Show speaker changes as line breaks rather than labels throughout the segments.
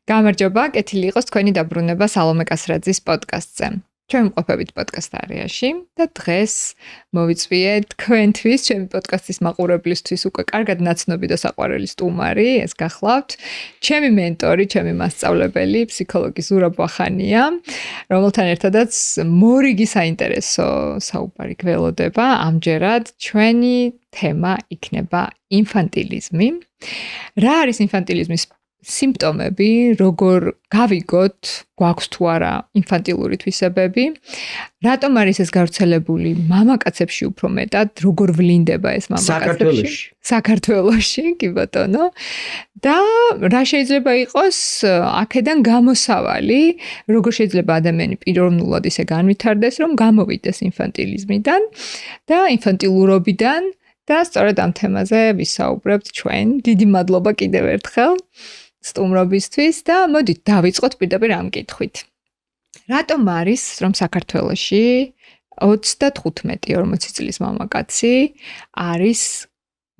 გამარჯობა, კეთილი იყოს თქვენი დაბრუნება სალომე კასრაძის პოდკასტზე. Ჩვენ ვიმყოფებით პოდკასტ არეაში და დღეს მოვიწვიე თქვენთვის, ჩემი პოდკასტის მაყურებლისთვის უკვე კარგად ნაცნობი და საყვარელი სტუმარი, ეს გახლავთ ჩემი მენტორი, ჩემი მასწავლებელი, ფსიქოლოგი ზურაბ ვახანია, რომელთან ერთადაც მორიგი საინტერესო საუბარი გველოდება. ამჯერად ჩვენი თემა იქნება ინფანტილიზმი. რა არის ინფანტილიზმის სიმპტომები, როგორ გავიგოთ, გვაქვს თუ არა ინფანტილური თვისებები, რატომ არის ეს გავრცელებული მამაკაცებში უფრო მეტად, როგორ ვლინდება ეს მამაკაცებში? საქართველოში, კი ბატონო. და რა შეიძლება იყოს აქედან გამოსავალი, როგორ შეიძლება ადამიანი პიროვნულად ისე განვითარდეს, რომ გამოვიდეს ინფანტილიზმიდან და ინფანტილურობიდან და სწორედ ამ თემაზე ვისაუბრებთ ჩვენ. დიდი მადლობა კიდევ ერთხელ სტუმრობისთვის და მოდით დავიწყოთ პირდაპირ ამ კითხვით. რატომ არის, რომ საქართველოში 35-40 წლის მამაკაცი არის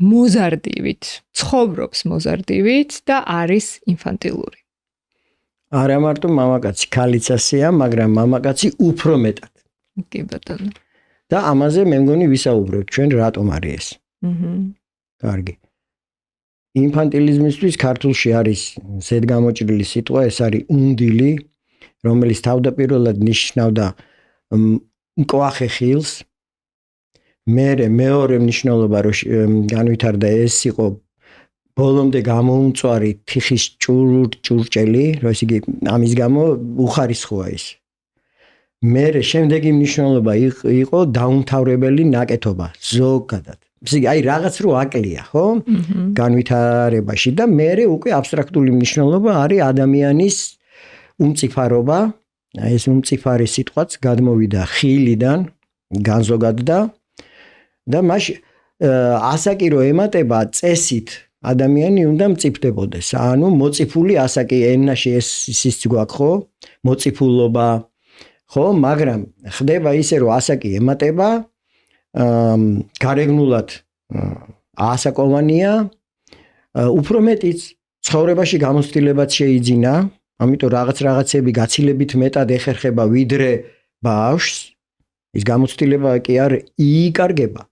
მოზარდივით, ცხოვრობს მოზარდივით და არის ინფანტილური?
არა მარტო მამაკაცი, ქალიც ასეა, მაგრამ მამაკაცი უფრო მეტად.
კი ბატონო.
და ამაზე მე მგონი ვისაუბრებთ ჩვენ რატომ არის ეს. კარგი. ინფანტილიზმისთვის ქართულში არის ზედგამოჭრილი სიტყვა, ეს არის უნდილი, რომელიც თავდაპირველად ნიშნავდა მკვახე ხილს. მეორე მნიშვნელობა რო განვითარდა, ეს იყო ბოლომდე გამოუმწვარი თიხის ჭურჭელი, რომ ესე იგი ამის გამო უხარისხოა ის. შემდეგი მნიშვნელობა იყო დაუმთავრებელი ნაკეთობა ზოგადად. აი რაღაც რო აკლია, ხო? განვითარებაში და მეორე უკვე აბსტრაქტული მნიშვნელობა არის ადამიანის უმწიფარობა. ეს უმწიფარი სიტყვაც გადმოვიდა ხილიდან, განზოგადდა და მას ასაკი რო ემატება წესით ადამიანი უნდა მწიფდებოდეს. ანუ მოწიფული ასაკი ენაში ეს ისიც გვაქვს, ხო? მოწიფულობა, ხო? მაგრამ ხდება ისე რომ ასაკი ემატება გარეგნულად ასაკოვანია, უფრო მეტიც ცხოვრებაში გამოცდილებაც შეიძინა, ამიტომ რაღაცები გაცილებით მეტად ეხერხება ვიდრე ბავშვს, ის გამოცდილება კი არ იკარგება.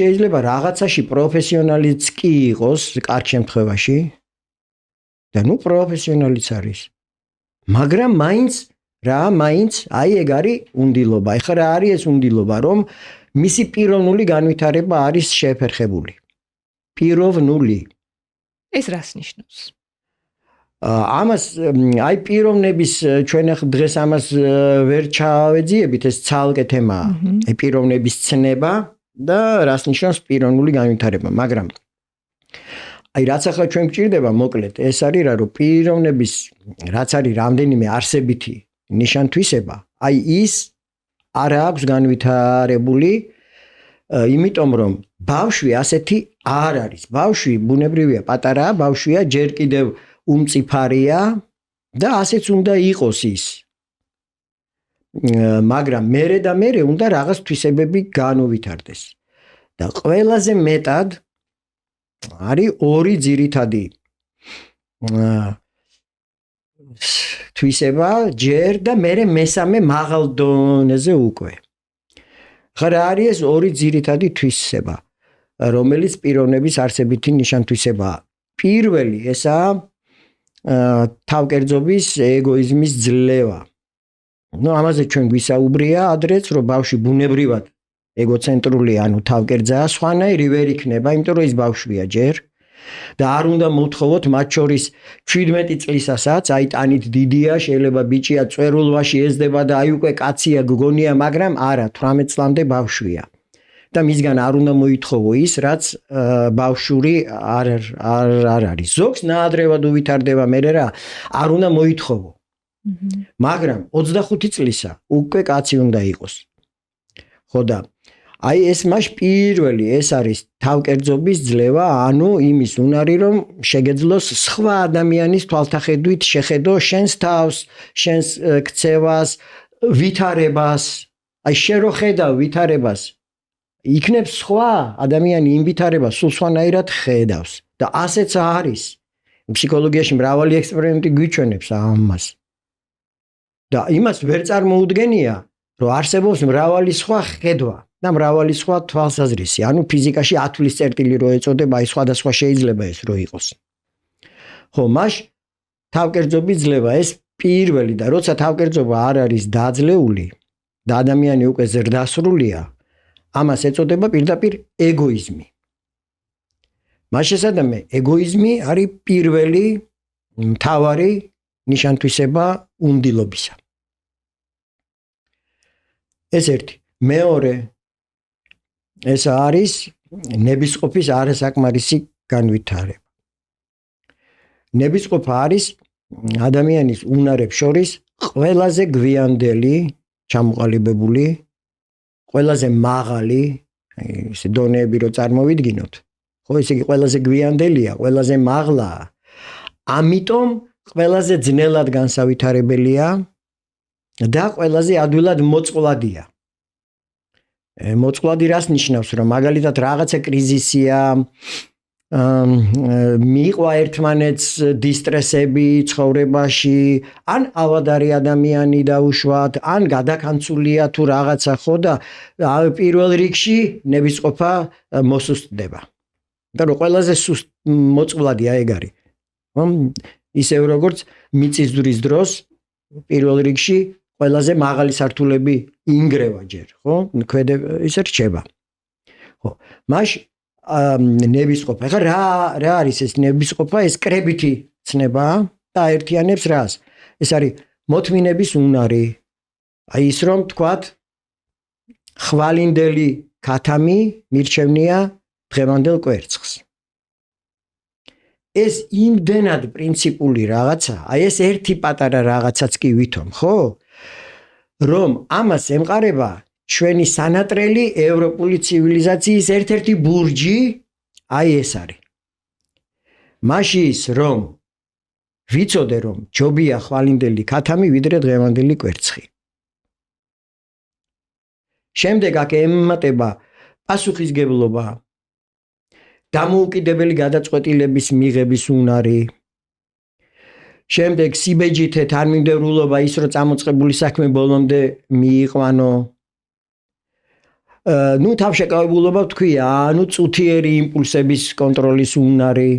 შეიძლება რაღაცაში პროფესიონალიც კი იყოს, კარგ შემთხვევაში და პროფესიონალიც არის. მაგრამ მაინც აი ეგ არის უნდილობა. ეხლა რა არის ეს უნდილობა, რომ მისი პიროვნული განვითარება არის შეფერხებული. პიროვნული.
ეს რას ნიშნავს?
ამას აი პიროვნების ჩვენ დღეს ამას ვერ ჩავეძიებით, ეს ცალკე თემაა. აი პიროვნების ცნება და რას ნიშნავს პიროვნული განვითარება, მაგრამ აი რაც ახლა ჩვენ გვჭირდება მოკლედ, ეს არის რა, რომ პიროვნების რაც არის რამდენიმე არსებითი ნიშან-თვისება, აი ის არ აქვს განვითარებული, იმიტომ რომ ბავშვი ასეთი არ არის. ბავშვი ბუნებრივია პატარაა, ბავშვია ჯერ კიდევ უმწიფარია და ასეც უნდა იყოს ის. მაგრამ მერე უნდა რაღაც თვისებები განუვითარდეს. და ყველაზე მეტად არის ორი ძირითადი თვისება, ჯერ და მესამე მაღალ დონეზე უკვე. ხარა არის ეს ორი ძირითადი თვისება, რომელიც პიროვნების არსებითი ნიშან-თვისებაა. პირველი ესაა თავკერძობის ეგოიზმის ძლევა. ამაზე ჩვენ გვისაუბრია ადრეც, რომ ბავშვი ბუნებრივად ეგოცენტრული, ანუ თავკერძაა, სხვანაირი ვერ იქნება, იმიტომ რომ ის ბავშვია ჯერ. და არ უნდა მოთხოვოთ მათ შორის 17 წლისასაც, აი ტანით დიდია, შეიძლება ბიჭია წვერულვაში ეძდება და აი უკვე კაცია გგონია, მაგრამ არა, 18 წლამდე ბავშვია. და მისგან არ უნდა მოითხოვო ის, რაც ბავშვური არ არის. ზოგს ნაადრევად უვითარდება, მერე რა, არ უნდა მოითხოვო. მაგრამ 25 წლისა უკვე კაცი უნდა იყოს. ხო და აი ეს მას პირველი ეს არის თავკერძობის ძლევა, ანუ იმის უნარი, რომ შეგეძლოს სხვა ადამიანის თვალთახედვით შეხედო შენს თავს, შენს ქცევას, ვითარებას. აი შენ რო ხედავ ვითარებას, იქნებს სხვა ადამიანი იმ ვითარებას სულ სხვანაირად ხედავს და ასეც არის. ფსიქოლოგიაში მრავალი ექსპერიმენტი გვიჩვენებს ამას. და იმას ვერ წარმოუდგენია, რომ არსებობს მრავალი სხვა ხედვა და მრავალი სხვა თვალსაზრისი. ანუ ფიზიკაში ათვლის წერტილი რო ეწოდება, აი სხვადასხვა შეიძლება ეს რო იყოს. ხო, მას თავკერძობი ძლევა ეს პირველი და როცა თავკერძობა არ არის დაძლეული და ადამიანი უკვე ზრდასრულია, ამას ეწოდება პირდაპირ ეგოიზმი. მას შესაძლოა ეგოიზმი არის პირველი მთავარი ნიშანთვისება უნდილობისა. ეს ერთი. მეორე ეს არის ნებისყოფის არასაკმარისი განვითარება. ნებისყოფა არის ადამიანის უნარებს შორის ყველაზე გვიანდელი ჩამოყალიბებული, ყველაზე მაღალი, ესე დონეები რო წარმოვიდგინოთ. ხო, ესე იგი ყველაზე გვიანდელია, ყველაზე მაღლაა. ამიტომ ყველაზე ძნელად განსავითარებელია და ყველაზე ადვილად მოწყვლადია. მოწყვლადი რას ნიშნავს, რომ მაგალითად რაღაცა კრიზისია, მიყვა ერთმანეთს დისტრესები ცხოვრებაში, ან ავადარი ადამიანი დაუშვათ, ან გადაკანცულია თუ რაღაცა, ხო და პირველ რიგში ნებისყოფა მოსუსტდება. და რომ ყველაზე სუსტ მოწყვლადია ეგ არის. ისევ როგორც მიწისძვრის დროს პირველ რიგში ყველაზე მაღალი სართულები ინგრევა ჯერ, ხო? ქვედე ისე რჩება. ხო, მაშინ ნებისყოფა. ეხლა რა არის ეს ნებისყოფა? ეს კრებითი ცნებაა და აერთიანებს რას? ეს არის მოთმინების უნარი. აი ის რომ თქვათ ხვალინდელი ქათამი მირჩევნია დღევანდელ კვერცხს. ეს იმდენად პრინციპული რაღაცა, აი ეს ერთი პატარა რაღაცაც კი ვითომ, ხო? რომ ამას ემყარება ჩვენი სანატრელი ევროპული ცივილიზაციის ერთ-ერთი ბურჯი, აი ეს არის. მაშინ რომ ვიცოდე რომ ჯობია ხვალინდელი ქათამი ვიდრე დღევანდელი კვერცხი. შემდეგ აქ ემატება პასუხისგებლობა, დამოუკიდებელი გადაწყვეტილების მიღების უნარი. შემდეგ სიბეჯითე თანმიმდევრულობა ის რომ წამოწყებული საქმე ბოლომდე მიიყვანო. ნუ თავშეკავებულობა თქვია, ანუ წუთიერი იმპულსების კონტროლის უნარი.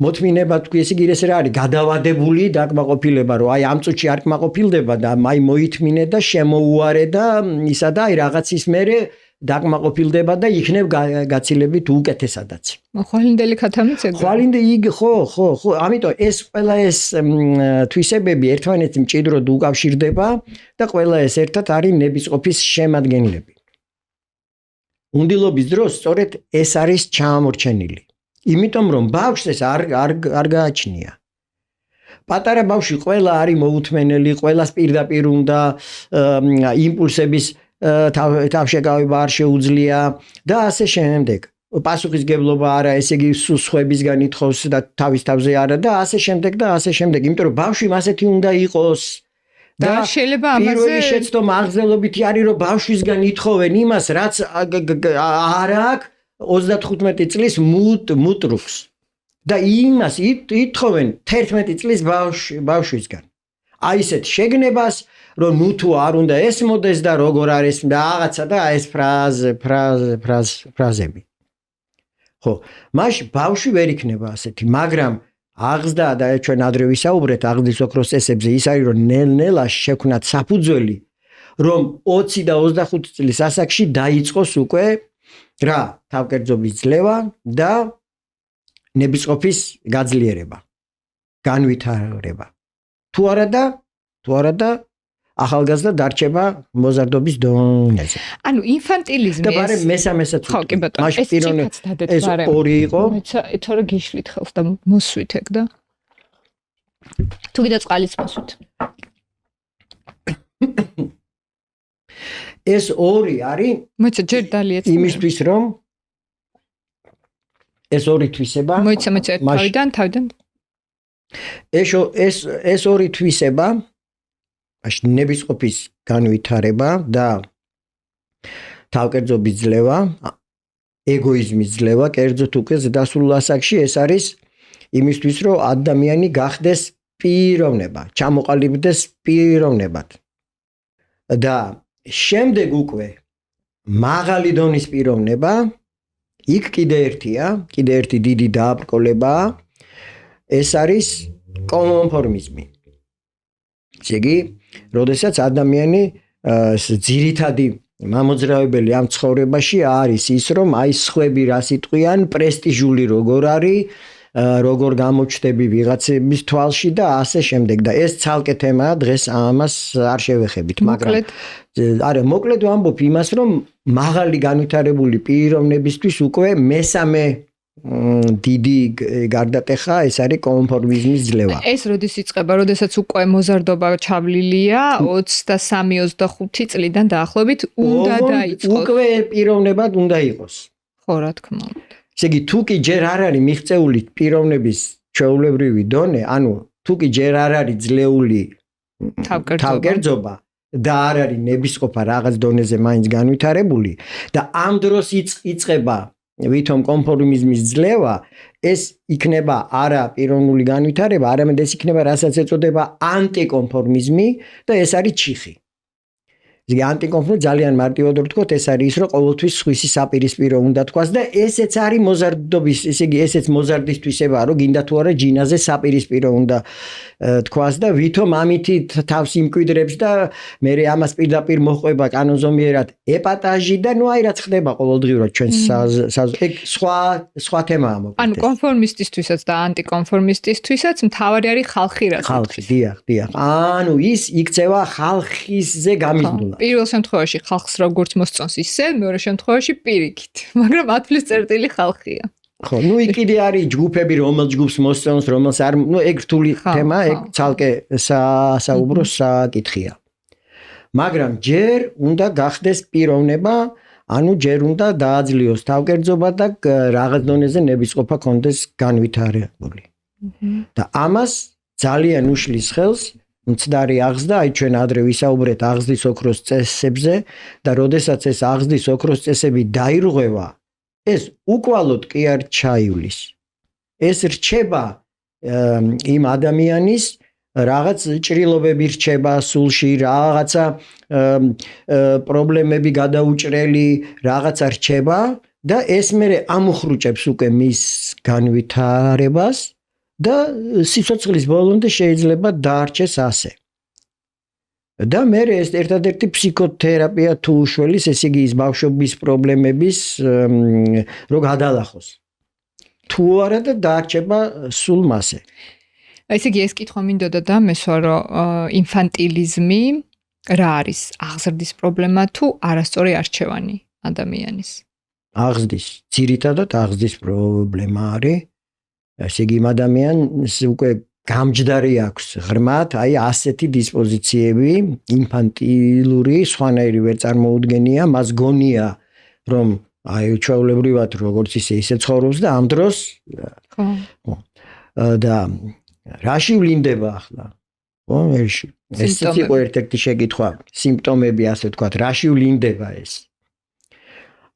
მოთმინება თქვი, ესე იგი ეს რა არის? გადავადებული დაკმაყოფილება, რომ აი ამ წუთში არ კმაყოფილდება და აი მოითმინე და შემოუარე და ისა და აი რაღაცის მერე დაკმაყოფილდება და იქნებ გაცილებით უკეთესადაც.
ხვალინდელი ქათამიც ეგ.
ხვალინდელი ხო, ამიტომ ეს ყველა ეს თვისებები ერთმანეთს მჭიდროდ უკავშირდება და ყველა ეს ერთად არის ნებისყოფის შემადგენლები. უნდილობის დროს სწორედ ეს არის ჩამორჩენილი. იმიტომ რომ ბავშვს ეს არ გააჩნია. პატარა ბავშვი ყველა არის მოუთმენელი, ყველას პირდაპირ უნდა იმპულსების თავშეკავება არ შეუძლია და ასე შემდეგ. პასუხისგებლობა არა, ესე იგი სხვებისგან ითხოვს და თავის თავზე არა და ასე შემდეგ და ასე შემდეგ. იმიტომ რომ ბავშვი ასეთი უნდა იყოს.
და შეიძლება ამაზე
პირველი შეცდომა აღზრდელობითი არის რომ ბავშვისგან ითხოვენ იმას, რაც არ აქვს 35 წლის მუტრუქს. და იმას ითხოვენ 11 წლის ბავშვისგან. აი ესეთ შეგნებას რომ ნუ თუ არ უნდა ეს მოდეს და როგორ არის რაღაცა და ეს ფრაზები. ხო, მაშინ ბავშვი ვერ იქნება ასეთი, მაგრამ აღზრდა და ჩვენ ადრე ვისაუბრეთ აღზრდის ოქროს წესებზე, ის არის რომ ნელ-ნელა შექმნათ საფუძველი, რომ 20 და 25 წლის ასაკში დაიწყოს უკვე რა, თავკერძობის ძლევა და ნებისყოფის გაძლიერება, განვითარება. თუ არა და ახალგაზრდა დარჩება მოზარდობის დონეზე.
ანუ ინფანტილიზმი
და ბარე მესამესაც
ხო, კი ბატონო, ეს ჭიფაც დადეთ
ეს ორი იყო.
თორე გიშლით ხელს და მოსვით ეგ და თუ კიდე წყალიც მოსვით.
ეს ორი არის
მოიცა ჯერ დალიეც
იმისთვის რომ ეს ორი თვისება
მოიცა თავიდან
ეს ორი თვისება ნებისყოფის განვითარება და თავკერძობის ძლევა, ეგოიზმის ძლევა, კერძოდ უკვე ზრდასრულ ასაკში ეს არის იმისთვის რომ ადამიანი გახდეს პიროვნება, ჩამოყალიბდეს პიროვნებად. და შემდეგ უკვე მაღალი დონის პიროვნება იქ კიდე ერთი დიდი დააბრკოლებაა, ეს არის კონფორმიზმი. ესე იგი, როდესაც ადამიანი ძირითადი მამოძრავებელი ამ ცხოვრებაში არის ის, რომ აი სხვები რას იტყვიან, პრესტიჟული როგორ არის, როგორ გამოჩნდები ვიღაცების თვალში და ასე შემდეგ და ეს ცალკე თემაა, დღეს ამას არ შევეხებით, მაგრამ არა, მოკლედ ვამბობ იმას, რომ მაღალი განვითარებული პიროვნებისთვის უკვე მესამე დიდი გარდატეხა ეს არის კონფორმიზმის ძლევა.
ეს როდის იწყება, როდესაც უკვე მოზარდობა ჩავლილია 23-25 წლიდან დაახლოებით უნდა დაიწყოს.
უკვე პიროვნებად უნდა იყოს.
ხო, რა თქმა უნდა.
ესე იგი, თუ კი ჯერ არ არის მიღწეული პიროვნების ჩვეულებრივი დონე, ანუ თუ კი ჯერ არ არის ძლეული თავკერძობა და არ არის ნებისყოფა რაღაც დონეზე მაინც განვითარებული და ამ დროს იწყება ვითომ კონფორმიზმის ძლევა, ეს იქნება არა პიროვნული განვითარება, არამედ ეს იქნება რასაც ეწოდება ანტიკონფორმიზმი და ეს არის ჩიხი. ესე იგი, ანტიკონფორმიზმი ძალიან მარტივად ვთქვათ, ეს არის ის, რომ ყოველთვის სხვისი საპირისპირო უნდა თქვას და ესეც არის მოზარდობის, ესე იგი, ესეც მოზარდისთვისებაა, რომ გინდა თუ არა ჯინაზე საპირისპირო უნდა თქვას და ვითომ ამითი თავს იმკვიდრებს და მე ამას პირდაპირ მოხვება კანონზომიერად ეპატაჟი და ნუ აი რაც ხდება ყოველდღიურად ჩვენს ეგ სხვა თემაა მოკლედ.
ანუ კონფორმისტისთვისაც და ანტიკონფორმისტისთვისაც მთავარი არის ხალხი რა.
ხალხი, დიახ. ანუ ის იქცევა ხალხისზე გამიზნული.
პირველ შემთხვევაში ხალხს როგორც მოსწონს ისე, მეორე შემთხვევაში პირიქით, მაგრამ ათვლის წერტილი ხალხია.
ხო, ნუ იქ კიდე არის ჯგუფები, რომელ ჯგუფს მოსწონს, რომელს არ, ნუ ეგ რთული თემა, ეგ ცალკე საუბრო საკითხია. მაგრამ ჯერ უნდა გახდეს პიროვნება, ანუ ჯერ უნდა დააძლიოს თავკერძობა და რაღაც დონეზე ნებისყოფა კონდეს განვითარებული. და ამას ძალიან უშლის ხელს მცდარი აღზრდა, აი ჩვენ ადრე ვისაუბრეთ აღზრდის ოქროს წესებზე და როდესაც ეს აღზრდის ოქროს წესები დაირღვევა, ეს უკვალოდ კი არ ჩაივლის. ეს რჩება იმ ადამიანის რაღაც ჭრილობები რჩება სულში, რაღაცა პრობლემები გადაუჭრელი, რაღაცა რჩება და ეს მერე ამუხრუჭებს უკვე მის განვითარებას და სიცოცხლის ბოლომდე შეიძლება დაარჩეს ასე. და მე ეს ერთადერთი ფსიქოთერაპია თუ უშველის, ესე იგი ის ბავშვობის პრობლემების რო გადალახოს. თუ არა და დაარჩება სულ მასე.
ესე იგი ეს კითხვა მინდოდა და მესვა რომ ინფანტილიზმი რა არის? აღზრდის პრობლემა თუ არასწორი არჩევანი ადამიანის?
აღზრდის, ძირითადად აღზრდის პრობლემა არის. ესე იგი იმ ადამიანს უკვე გამჯდარი აქვს ღრმად, აი ასეთი დისპოზიციები, ინფანტილური, სხვანაირი ვერ წარმოუდგენია, მას გონია, რომ აი ჩვეულებრივად როგორც ისე ცხოვრობს და ამ დროს ხო. და რაში ვლინდება ახლა? ხო, ესეც იყო ერთ-ერთი შეკითხვა, სიმპტომები ასე ვთქვათ, რაში ვლინდება ეს?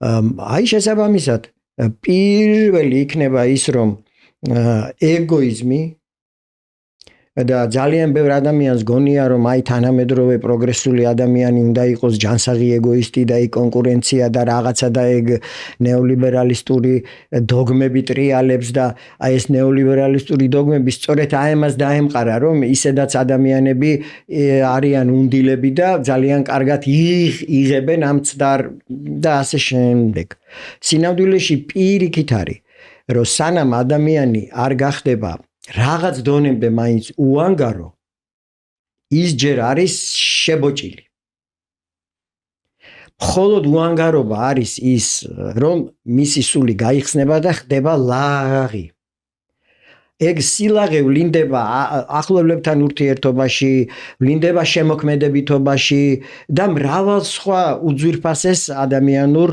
აი შესაბამისად, პირველი იქნება ის, რომ ეგოიზმი და ძალიან ბევრ ადამიანს გონია, რომ აი თანამედროვე პროგრესული ადამიანი უნდა იყოს ჯანსაღი ეგოისტი და აი კონკურენცია და რაღაცა და ეგ ნეოლიბერალისტური დოგმები ტრიალებს და აი ეს ნეოლიბერალისტური დოგმები სწორედ აი ამას დაემყარა, რომ ისედაც ადამიანები არიან უნდილები და ძალიან კარგად იღებენ ამ ცდარ და ასე შემდეგ. სინამდვილეში პირიქით არის, რომ სანამ ადამიანი არ გახდება რაღაც დონემდე მაინც უანგარო, ის ჯერ არის შებოჭილი. მხოლოდ უანგარობა არის ის, რომ მისი სული გაიხსნება და ხდება ლაღი. ეგ სილაღე ვლინდება ახლობლებთან ურთიერთობაში, ვლინდება შემოქმედებითობაში და მრავალ სხვა უძვირფასეს ადამიანურ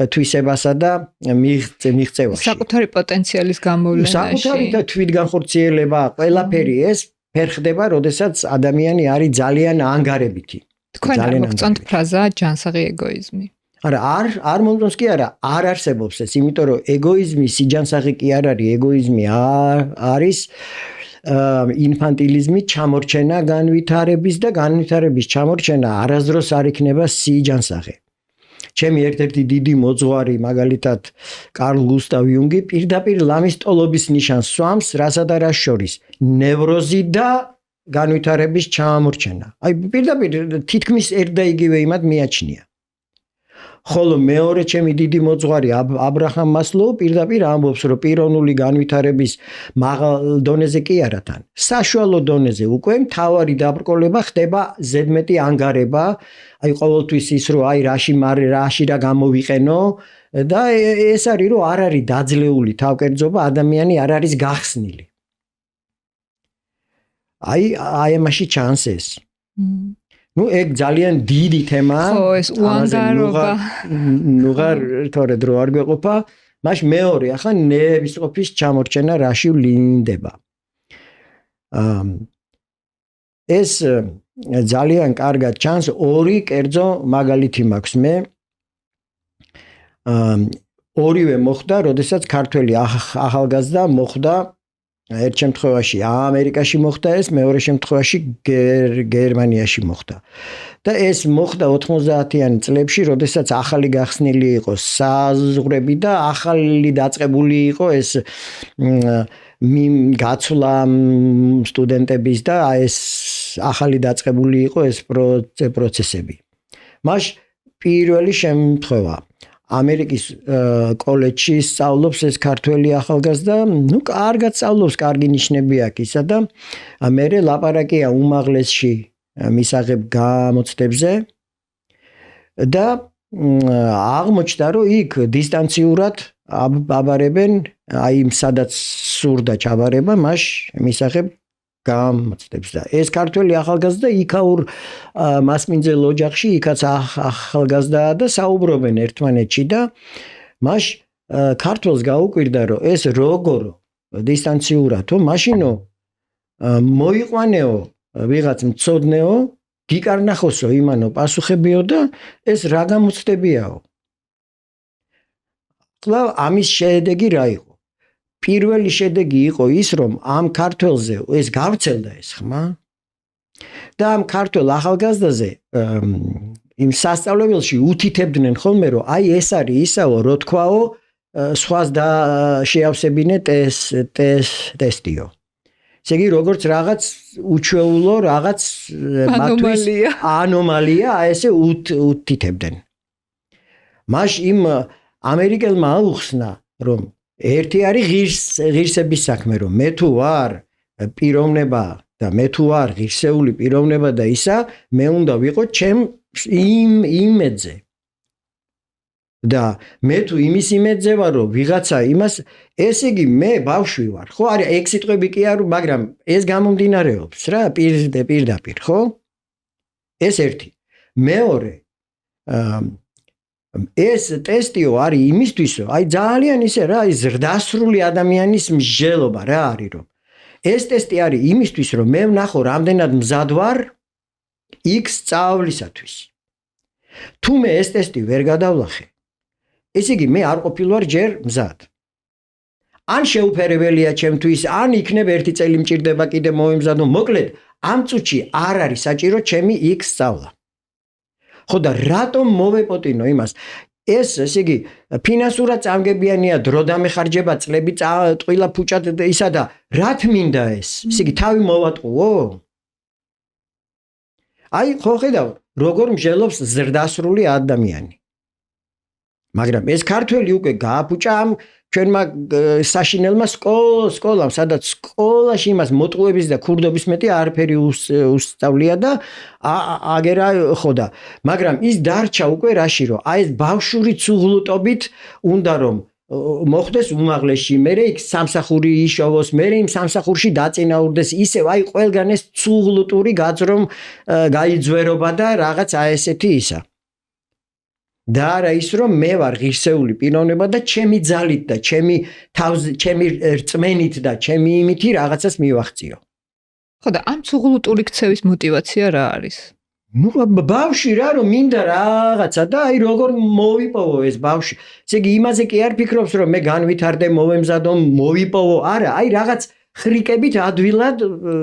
თვისებასა და მიღწევაში.
საკუთარი პოტენციალის გამოვლენაში.
საკუთარი და თვითგანხორციელება, ყველაფერი ეს ფერხდება, როდესაც ადამიანი არის ძალიან ანგარებითი.
თქვენ არ მოგწონთ ფრაზა ჯანსაღი ეგოიზმი?
არა, არ მომწონს კი არა, არ არსებობს ეს, იმიტომ რომ ეგოიზმი სიჯანსაღი კი არ არის, ეგოიზმი არის ინფანტილიზმი ჩამორჩენა განვითარების და განვითარების ჩამორჩენა არასდროს არ იქნება სიჯანსაღი. ჩემი ერთ-ერთი დიდი მოძღვარი, მაგალითად, კარლ გუსტავ იუნგი პირდაპირ ლამის ტოლობის ნიშანს სვამს, რასა და რას შორის, ნევროზი და განვითარების ჩამორჩენა. აი, პირდაპირ თითქმის ერთ და იგივე იმად მიაჩნია. ხოლო მეორე ჩემი დიდი მოძღვარი აბრაჰამ მასლოუ პირდაპირ ამბობს, რომ პიროვნული განვითარების მაღალ დონეზე კი არა თან, საშუალო დონეზე უკვე მთავარი დაბრკოლება ხდება ზედმეტი ანგარება, აი ყოველთვის ის რომ აი რაში რა გამოვიყენო და ეს არის რომ არ არის დაძლეული თავკერძობა, ადამიანი არ არის გახსნილი. აი ამაში ჩანს ეს. ნუ ეგ ძალიან დიდი თემაა.
ხო, ეს უანგარობა.
ნუღარ თორე დრო არ გვეყოფა. მაშინ მეორე, ახლა ნებისყოფის ჩამორჩენა რაში ვლინდება. ეს ძალიან კარგად ჩანს, ორი კერძო მაგალითი მაქვს მე. ორივე მოხდა, როდესაც ქართველი ახალგაზრდა მოხდა ერთ შემთხვევაში ამერიკაში მოხდა ეს, მეორე შემთხვევაში გერმანიაში მოხდა. და ეს მოხდა 90-იანი წლებში, როდესაც ახალი გახსნილი იყო საზღვრები და ახალი დაწყებული იყო ეს გაცვლა სტუდენტების და ეს ახალი დაწყებული იყო ეს პროცესები. მაშ პირველი შემთხვევა ამერიკის კოლეჯში სწავლობს ეს ქართველი ახალგაზრდა, ნუ კარგად სწავლობს, კარგი ნიშნები აქვს ისა და მერე ლაპარაკია უმაღლესში მისაღებ გამოცდებზე და აღმოჩნდა, რომ იქ დისტანციურად აბარებენ, აი სადაც სურდა ჩაბარება, მას მისაღებ გამოცდებს და ეს ქართველი ახალგაზრდა იქაურ მასმინძელ ოჯახში იქაც ახალგაზრდაა და საუბრობენ ერთმანეთში და მას ქართველს გაუკვირდა რომ ეს როგორ დისტანციურათო მაშინო მოიყვანეო ვიღაც მწოდნეო გიკარნახოსო იმანო პასუხებიო და ეს რა გამოცდებიაო. ახლა ამის შედეგი რა იყო? პირველი შედეგი იყო ის, რომ ამ ქართველზე ეს გავრცელდა ეს ხმა და ამ ქართველ ახალგაზრდაზე იმ სასწავლებელში უთითებდნენ ხოლმე, რომ აი ეს არის ისაო, რო თქვაო, სხვას და შეავსებინე ტესტიო. ესე იგი, როგორც რაღაც უჩვეულო, რაღაც მათთვის ანომალია, აი ესე უთითებდნენ. მაშ იმ ამერიკელმა აუხსნა, რომ ერთი არის ღირსების საქმე, რომ მე თუ ვარ პიროვნება და მე თუ ვარ ღირსეული პიროვნება და ისა, მე უნდა ვიყო ჩემ იმედზე. და მე თუ იმის იმედზე ვარ, რომ ვიღაცა იმას, ესე იგი მე ბავშვი ვარ, ხო? არის ეგ სიტყვები კი არ, მაგრამ ეს გამომდინარეობს რა, პირდაპირ, ხო? ეს ერთი. მეორე ეს ტესტიო არის იმისთვის, რომ აი ძალიან ისე რა, ის ზრდასრული ადამიანის მსჯელობა რა არის, რომ ეს ტესტი არის იმისთვის, რომ მე ვნახო რამდენად მზად ვარ X სწავლისათვის. თუ მე ეს ტესტი ვერ გადავლახე, ესე იგი მე არ ყოფილვარ ჯერ მზად. ან შეუფერებელია ჩემთვის, ან იქნებ ერთი წელი მჭირდება კიდე მოიმზადო, მოკლედ ამ წუთში არ არის საჭირო ჩემი X სწავლა. ხო და რატომ მოვეპოტინო იმას? ესე იგი ფინანსურად წამგებიანია, დრო დამეხარჯება, წლები ტყილა ფუჭად ისა და რა თმინდა ეს? ესე იგი თავი მოვატყუო? აი ხო ხედავ, როგორ მსჯელობს ზრდასრული ადამიანი. მაგრამ ეს ქართველი უკვე გააფუჭა ამ ჩვენმა საშინელმა სკოლამ, სადაც სკოლაში იმას მოტყუების და ქურდობის მეტი არაფერი უსწავლია და აგერა ხოდა. მაგრამ ის დარჩა უკვე რაში, რომ აი ეს ბავშვური ცუღლუტობით უნდა რომ მოხდეს უმაღლესში, მერე იქ სამსახური იშოვოს, მერე იმ სამსახურში დაწინაურდეს, ისევ აი ყველგან ეს ცუღლუტური გაძრომ გაიძვერობა და რაღაც აი ესეთი ისა. და არა ის რომ მე ვარ ღირსეული პიროვნება და ჩემი ძალით და ჩემი რწმენით და ჩემი იმითი რაღაცას მივახციო.
ხო და ამ ცუღლუტური ქცევის мотиваცია რა არის?
ნუ ბავში რა რომ მინდა რაღაცა და აი როგორ მოვიპოვო ეს ბავში. ესე იგი იმაზე კი არ ფიქრობს რომ მე განვითარდე, მოვემზადო, მოვიპოვო, არა, აი რაღაც ხრიკებით ადვილად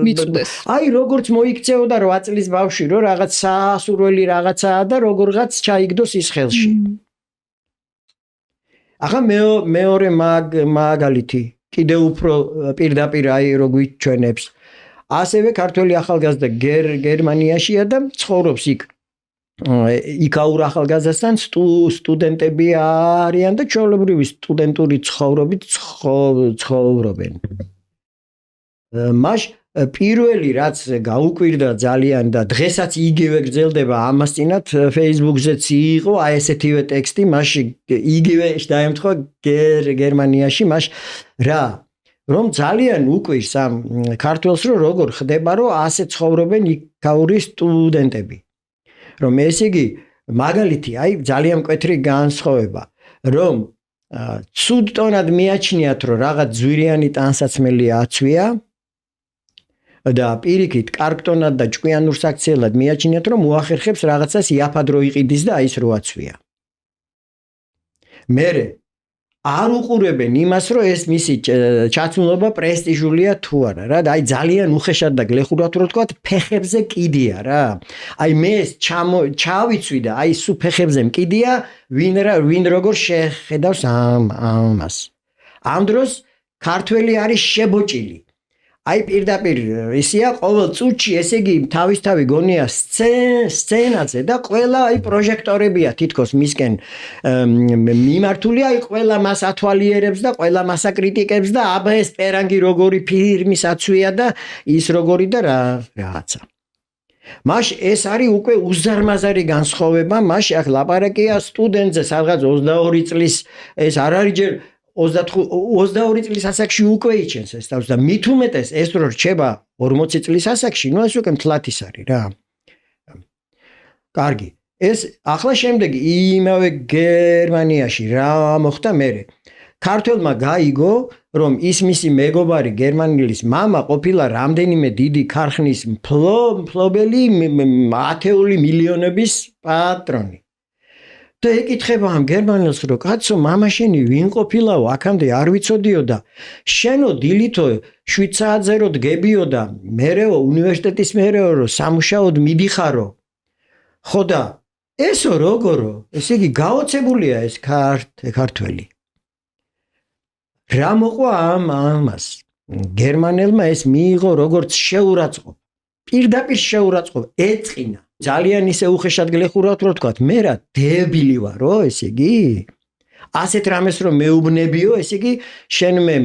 მიწვდეს.
აი როგორც მოიქცეოდა 8 წლის ბავში რომ რაღაც საასურველი რაღაცაა და როგორღაც ჩაიგდოს ის ხელში. ახლა მეორე მაგალითი კიდე უფრო პირდაპირ აი რო გვიჩვენებს. ასევე ქართველი ახალგაზრდა გერმანიაშია და ცხოვრობს იქ. იქაურ ახალგაზრდასთან სტუდენტები არიან და ჩვეულებრივი სტუდენტური ცხოვრობით ცხოვრობენ. მას პირველი რაც გაუკვირდა ძალიან და დღესაც იგივე გრძელდება ამასწინათ Facebook-ზეც იყო აი ესეთივე ტექსტი, მასში იგივე დაემთხვა გერმანიაში მას რა რომ ძალიან უკვირს ამ ქართველს რომ როგორ ხდება რომ ასე ცხოვრობენ იქაური სტუდენტები. რომ ესე იგი მაგალითი აი ძალიან მკვეთრი განსხვავება რომ ცუდ ტონად მიაჩნიათ რომ რაღაც ძვირიანი ტანსაცმელი აცვია და პირიქით კარგ ტონად და ჭკვიანურ საქციელად მიაჩნიათ რომ უახერხებს რაღაცას იაფად რო იყიდის და აი ეს რო აცვია. მერე არ უყურებენ იმას რომ ეს მისი ჩაცმულობა პრესტიჟულია თუ არა რა და აი ძალიან უხეშად და გლეხურად რო თქვა ფეხებზე კიდია რა. აი მე ეს ჩავიცვი და აი სულ ფეხებზე მკიდია ვინ როგორ შეხედავს ამას. ამ დროს ქართველი არის შებოჭილი. აი პირდაპირ ისია ყოველ წუთში ესე იგი თავისთავი გონია სცენაზე და ყველა აი პროჟექტორებია თითქოს მისკენ მიმართული აი ყველა მას ათვალიერებს და ყველა მას აკრიტიკებს და აბა ეს პერანგი როგორი ფირმის აცვია და ის როგორი და რაღაცა. მას ეს არის უკვე უზარმაზარი განსხვავება, მას აქ ლაპარაკია სტუდენტზე სადღაც 22 წლის ეს არ არის ჯერ 22 წლის ასაკში უკვე იჩენს ეს თავს და მით უმეტეს ეს რო რჩება 40 წლის ასაკში, ნუ ეს უკვე მთლად ის არის რა. კარგი. ეს ახლა შემდეგ იმავე გერმანიაში რა მოხდა მერე. ქართველმა გაიგო რომ ის მისი მეგობარი გერმანელის მამა ყოფილა რამდენიმე დიდი ქარხნის მფლობელი ათეული მილიონების პატრონი. და ეკითხება ამ გერმანელს რომ კაცო მამა შენი ვინ ყოფილაო აქამდე არ ვიცოდიო და შენო დილითო 7 საათზე რო დგებიო და მერეო უნივერსიტეტის მერეო რო სამუშაოდ მიდიხარო ხო და ესო როგორო ესე იგი გაოცებულია ეს ქართველი რა მოყვა ამას გერმანელმა ეს მიიღო როგორც შეურაცხყოფა პირდაპირ შეურაცხყოფა ეწყინა ძალიან ისე უხეშად გლეხურად რო თქვა მე რა დებილი ვარო ესე იგი ასეთ რამეს რომ მეუბნებიო ესე იგი შენ მე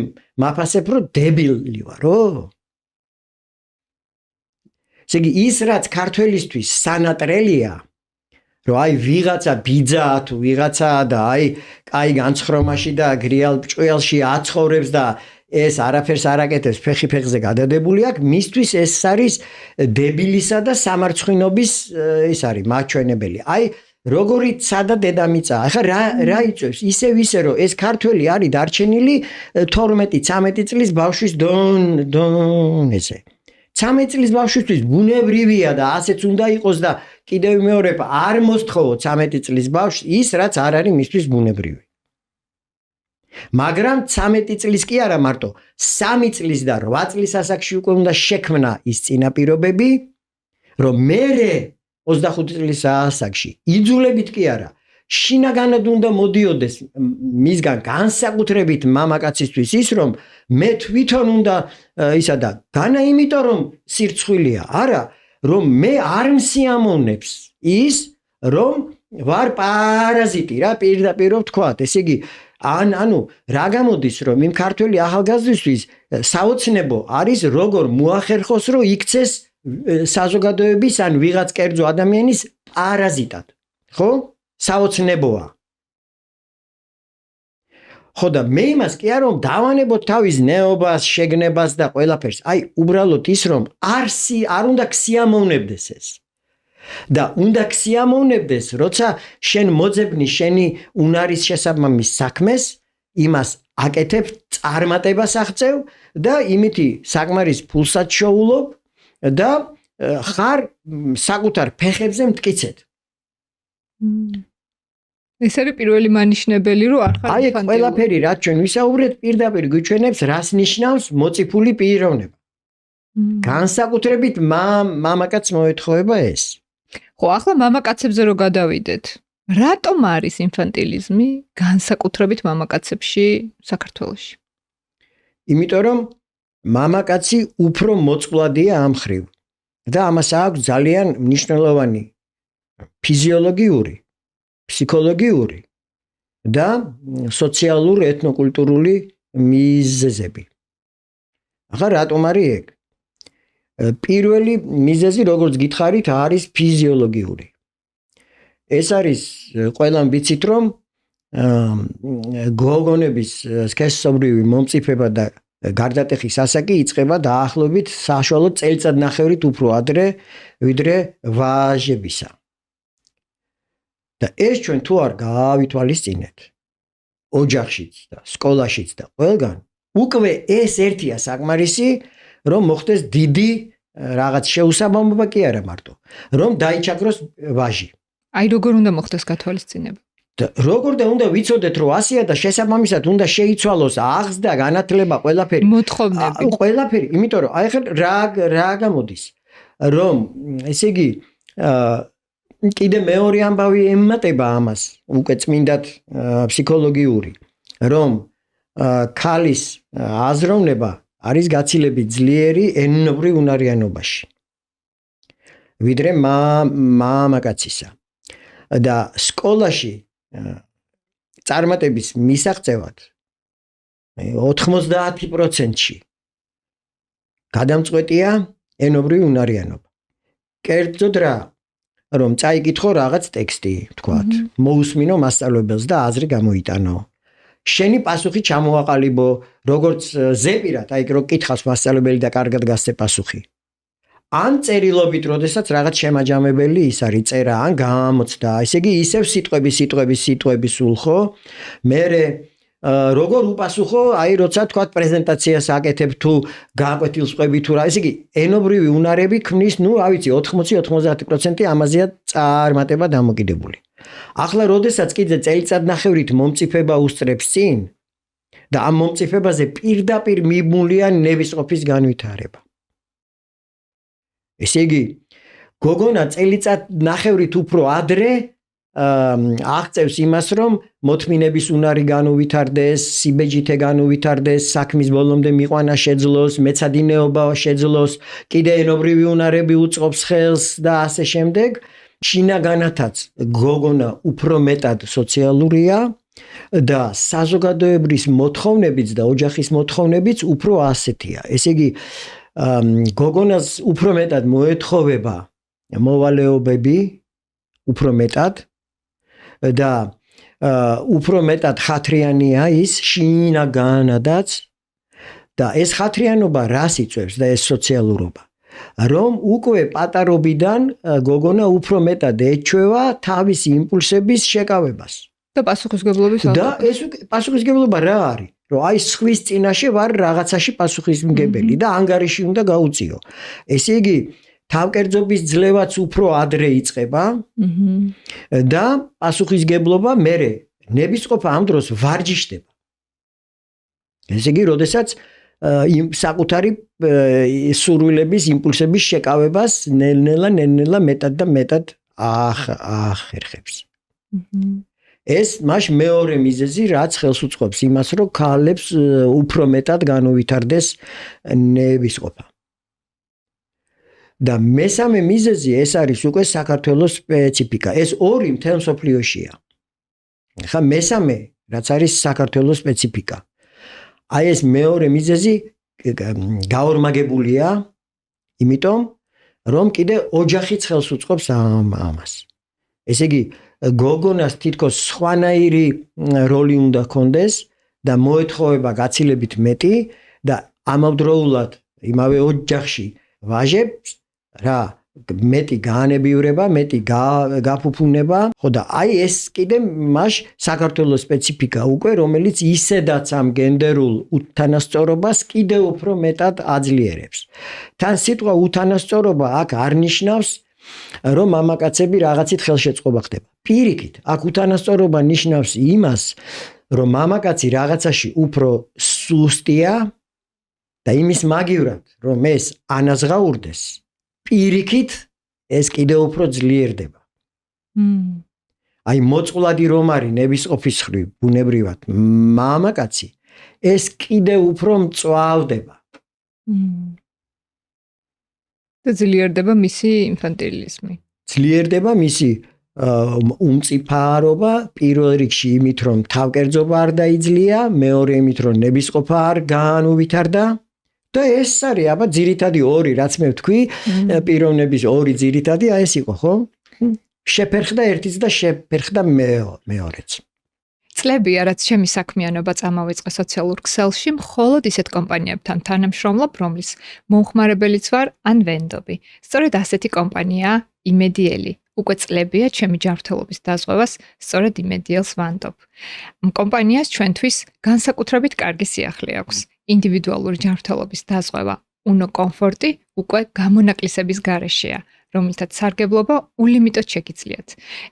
მაფასებ რომ დებილი ვარო ესე იგი ის რაც ქართველისთვის სანატრელია რომ აი ვიღაცა ბიძა თუ ვიღაცა და აი კაი განცხრომაში და გრიალ ჭყიალში აცხოვრებს და ეს არაფერს არ აკეთებს ფეხი ფეხზე გადადებული აქვს მისთვის ეს არის დებილისა და სამარცხვინობის ის არის მაჩვენებელი აი როგორი სადა დედამიწა ახლა რა იწევს ისე რომ ეს ქართველი არის დარჩენილი 12-13 წლის ბავშვის დონეზე 13 წლის ბავშვისთვის ბუნებრივია და ასეც უნდა იყოს და კიდევ მეორე არ მოსთხოვო 13 წლის ბავშვს ის რაც არ არის მისთვის ბუნებრივი მაგრამ 13 წლის კი არა მარტო 3 წლის და 8 წლის ასაკში უკვე უნდა შექმნა ის წინაპირობები რომ მერე 25 წლის ასაკში იძულებით კი არა შინაგანად უნდა მოდიოდეს მისგან განსაკუთრებით მამაკაცისთვის ის რომ მე თვითონ უნდა ისა და განა იმიტომ რომ სირცხვილია არა რომ მე არ მსიამოვნებს ის რომ ვარ პარაზიტი რა პირდაპირ ვთქვათ ესე იგი ანუ რა გამოდის რომ იმ ქართველი ახალგაზრდისთვის საოცნებო არის როგორ მოახერხოს რომ იქცეს საზოგადოების ან ვიღაც კერძო ადამიანის პარაზიტად ხო საოცნებოა ხო და მე იმას კი არ რომ დავანებოთ თავის ნეობას შეგნებას და ყველაფერს აი უბრალოდ ის რომ არ უნდა ქსიამოვნებდეს ეს და უნდა ქსიამოვნებდეს როცა შენ მოძებნი შენი უნარის შესაბამის საქმეს იმას აკეთებ წარმატებას აღწევ და იმითი საკმარის ფულსაც შოულობ და ხარ საკუთარ ფეხებზე მტკიცედ.
ეს არის პირველი მანიშნებელი, რომ არ ხარ
აი ეს ყველაფერი რაც ჩვენ ვისაუბრეთ პირდაპირ გვიჩვენებს რას ნიშნავს მოწიფული პიროვნება. განსაკუთრებით მამაკაც მოეთხოვება ეს.
ხო, ახლა მამაკაცებზე რო გადავიდეთ. რატომ არის ინფანტილიზმი განსაკუთრებით მამაკაცებში საქართველოში?
იმიტომ რომ მამაკაცი უფრო მოწყვლადია ამ ხრივ და ამას აქვს ძალიან მნიშვნელოვანი ფიზიოლოგიური, ფსიქოლოგიური და სოციალური ეთნოკულტურული მიზეზები. ახლა რატომ არის ეგ? პირველი მიზეზი, როგორც გითხარით, არის ფიზიოლოგიური. ეს არის ყველამ ვიცით, რომ გოგონების სქესობრივი მომწიფება და გარდატეხის ასაკი იწყება დაახლოებით საშუალო წელიწადნახევრით უფრო ადრე, ვიდრე ვაჟებისა. და ეს ჩვენ თუ არ გაავითვალისწინეთ ოჯახშიც და სკოლაშიც და ყველგან, უკვე ეს ერთია საკმარისი, რომ მოხდეს დიდი რაღაც შეუსაბამობა კი არა მარტო, რომ დაიჩაგროს ვაჟი.
აი როგორ უნდა მოხდეს გათვალისწინება?
და როგორ და უნდა ვიცოდეთ, რომ ასია და შესაბამისად უნდა შეიცვალოს აღზრდა, განათლება, ყველაფერი.
მოთხოვნები.
ყველაფერი, იმიტომ რომ აი ხელ რა გამოდის, რომ ესე იგი კიდე მეორე ამბავი ემატება ამას, უკვე წმინდად ფსიქოლოგიური, რომ ქალის აზროვნება არის გაცილებით ძლიერი ენობრივ უნარიანობაში. ვიდრე მამაკაცისა. და სკოლაში წარმატების მისაღწევად 90%-ში გადამწყვეტია ენობრივი უნარიანობა. კერძოდ რა, რომ წაიკითხო რაღაც ტექსტი, თქვათ, მოусმინო მასწავლებელს და აზრი გამოიტანო. შენი პასუხი ჩამოაყალიბო, როგორც ზეპირად, აი რო კითხავს მასწავლებელი და კარგად გასცე პასუხი. ან წერილობით, როდესაც რაღაც შემაჯამებელი ის არის წერა, ან გამოცდა, ესე იგი ისევ სიტყვები სულ ხო? მერე როგორ უპასუხო, აი როცა თქვათ პრეზენტაციას აკეთებ თუ გააკვეთილ სხვები თუ რა, ესე იგი ენობრივი უნარები ქმნის, ნუ რა ვიცი, 80-90% ამაზეა წარმატება დამოკიდებული. ახლა როდესაც კიდე წელიწადნახევრით მომწიფება უსწრებს წინ და ამ მომწიფებაზე პირდაპირ მიბმულია ნებისყოფის განვითარება. ესე იგი, გოგონა წელიწადნახევრით უფრო ადრე აღწევს იმას, რომ მოთმინების უნარი განუვითარდეს, სიბეჯითე განუვითარდეს, საქმის ბოლომდე მიყვანა შეძლოს, მეცადინეობა შეძლოს, კიდე ენობრივი უნარები უწყობს ხელს და ასე შემდეგ. შინაგანათაც გოგონა უფრო მეტად სოციალურია და საზოგადოებრივ მოთხოვნებიც და ოჯახის მოთხოვნებიც უფრო ასეთია. ესე იგი, გოგონას უფრო მეტად მოეთხოვება მოვალეობები, უფრო მეტად და უფრო მეტად ხათრიანია ის შინაგანადაც და ეს ხათრიანობა რას იწვევს და ეს სოციალურობა, რომ უკვე პატარობიდან გოგონა უფრო მეტად ეჩვევა თავისი იმპულსების შეკავებას
და პასუხისგებლობის
და ეს პასუხისგებლობა რა არის? რომ აი სხვის წინაშე ვარ რაღაცაში პასუხისმგებელი და ანგარიში უნდა გაუწიო. ესე იგი, თავკერძობის ძლევაც უფრო ადრე იწყება და პასუხისგებლობა მერე ნებისყოფა ამ დროს ვარჯიშდება. ესე იგი, როდესაც საკუთარი სურვილების, იმპულსების შეკავებას ნელ-ნელა მეტად და მეტად ახერხებს. ეს მაშ მეორე მიზეზი, რაც ხელს უწყობს იმას, რომ ქალებს უფრო მეტად განუვითარდეს ნებისყოფა. და მესამე მიზეზი ეს არის უკვე საქართველოს სპეციფიკა. ეს ორი მთელ მსოფლიოშია. ხა მესამე, რაც არის საქართველოს სპეციფიკა. აი ეს მეორე მიზეზი გაორმაგებულია, იმიტომ რომ კიდე ოჯახიც ხელს უწყობს ამას. ესე იგი, გოგონას თითქოს სხვანაირი როლი უნდა ჰქონდეს და მოეთხოვება გაცილებით მეტი და ამავდროულად იმავე ოჯახში ვაჟებს რა მეტი გაანებივრება, მეტი გაფუფუნება, ხო და აი ეს კიდე მას საქართველოს სპეციფიკა უკვე, რომელიც ისედაც ამ გენდერულ უთანასწორობას კიდევ უფრო მეტად აძლიერებს. თან სიტყვა უთანასწორობა აქ არ ნიშნავს, რომ მამაკაცები რაღაცით ხელშეწყობა ხდება. პირიქით, აქ უთანასწორობა ნიშნავს იმას, რომ მამაკაცი რაღაცაში უფრო სუსტია და იმის მაგივრად, რომ ეს ანაზღაურდეს, პირიქით ეს კიდევ უფრო ძლიერდება. აი მოწყვლადი რომ არის ნებისყოფის ხრივ ბუნებრივად მამაკაცი, ეს კიდევ უფრო მწვავდება.
და ძლიერდება მისი ინფანტილიზმი.
ძლიერდება მისი უმწიფარობა, პირველ რიგში იმით, რომ თავკერძობა არ დაიძლია, მეორე იმით, რომ ნებისყოფა არ გაანუვითარდა და ეს არის აბა ძირითადი ორი, რაც მე ვთქვი, პიროვნების ორი ძირითადი, აი ეს იყო, ხო? შეფერხდა ერთიც და შეფერხდა მეორეც.
წლებია, რაც ჩემი საქმიანობა წამოვიწყე სოციალურ ქსელში, მხოლოდ ისეთ კომპანიებთან თანამშრომლობ, რომლის მომხმარებელიც ვარ ან ვენდობი. სწორედ ასეთი კომპანიაა იმედიელი. უკვე წლებია ჩემი ჯანმრთელობის დაზღვევას სწორედ იმედიელს ვანდობ. ამ კომპანიას ჩვენთვის განსაკუთრებით კარგი სიახლე აქვს. ინდივიდუალური ჯანმრთელობის დაზღვევა, უნო კომფორტი უკვე გამონაკლისების გარეშეა, რომელთაც სარგებლობა ულიმიტოდ შეგიძლიათ.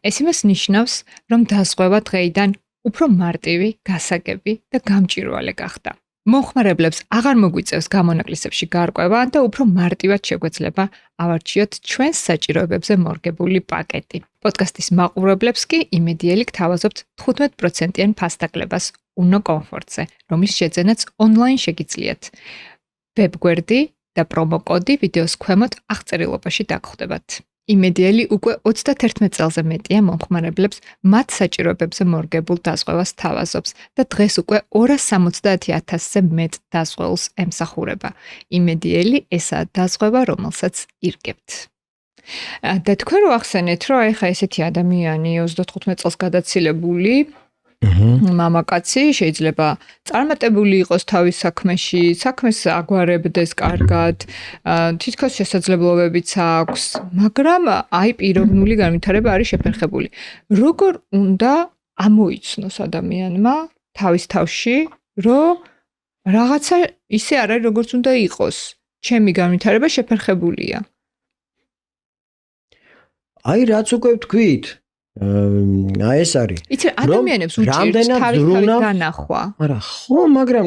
ეს იმას ნიშნავს, რომ დაზღვევა დღეიდან უფრო მარტივი, გასაგები და გამჭვირვალე გახდა. მომხმარებლებს აღარ მოგვიწევს გამონაკლისებში გარკვევა და უფრო მარტივად შეგვეძლება ავარჩიოთ ჩვენს საჭიროებებზე მორგებული პაკეტი. პოდკასტის მაყურებლებს კი იმედიელი გთავაზობთ 15%-იან ფასდაკლებას უნო კომფორტზე, რომლის შეძენაც ონლაინ შეგიძლიათ. ვებგვერდი და პრომოკოდი ვიდეოს ქვემოთ აღწერილობაში დაგხვდებათ. იმედიელი უკვე 31 წელზე მეტია მომხმარებლებს მათ საჭიროებებზე მორგებულ დაზღვევას თავაზობს და დღეს უკვე 270,000-ზე მეტ დაზღვეულს ემსახურება. იმედიელი ესაა დაზღვევა, რომელსაც ირგებთ. და თქვენ რო ახსენეთ, რომ აი ხა ესეთი ადამიანი 35 წელს გადაცილებული მამაკაცი შეიძლება წარმატებული იყოს თავის საქმეში, საქმეს აგვარებდეს კარგად, თითქოს შესაძლებლობებიც აქვს, მაგრამ აი პიროვნული განვითარება არის შეფერხებული. როგორ უნდა ამოიცნოს ადამიანმა თავის თავში, რომ რაღაცა ისე არ არის, როგორც უნდა იყოს. ჩემი განვითარება შეფერხებულია.
აი რაც უკვე ვთქვით, აი ეს არის.
იცი ადამიანებს უჭირთ თავის განახვა.
არა, ხო, მაგრამ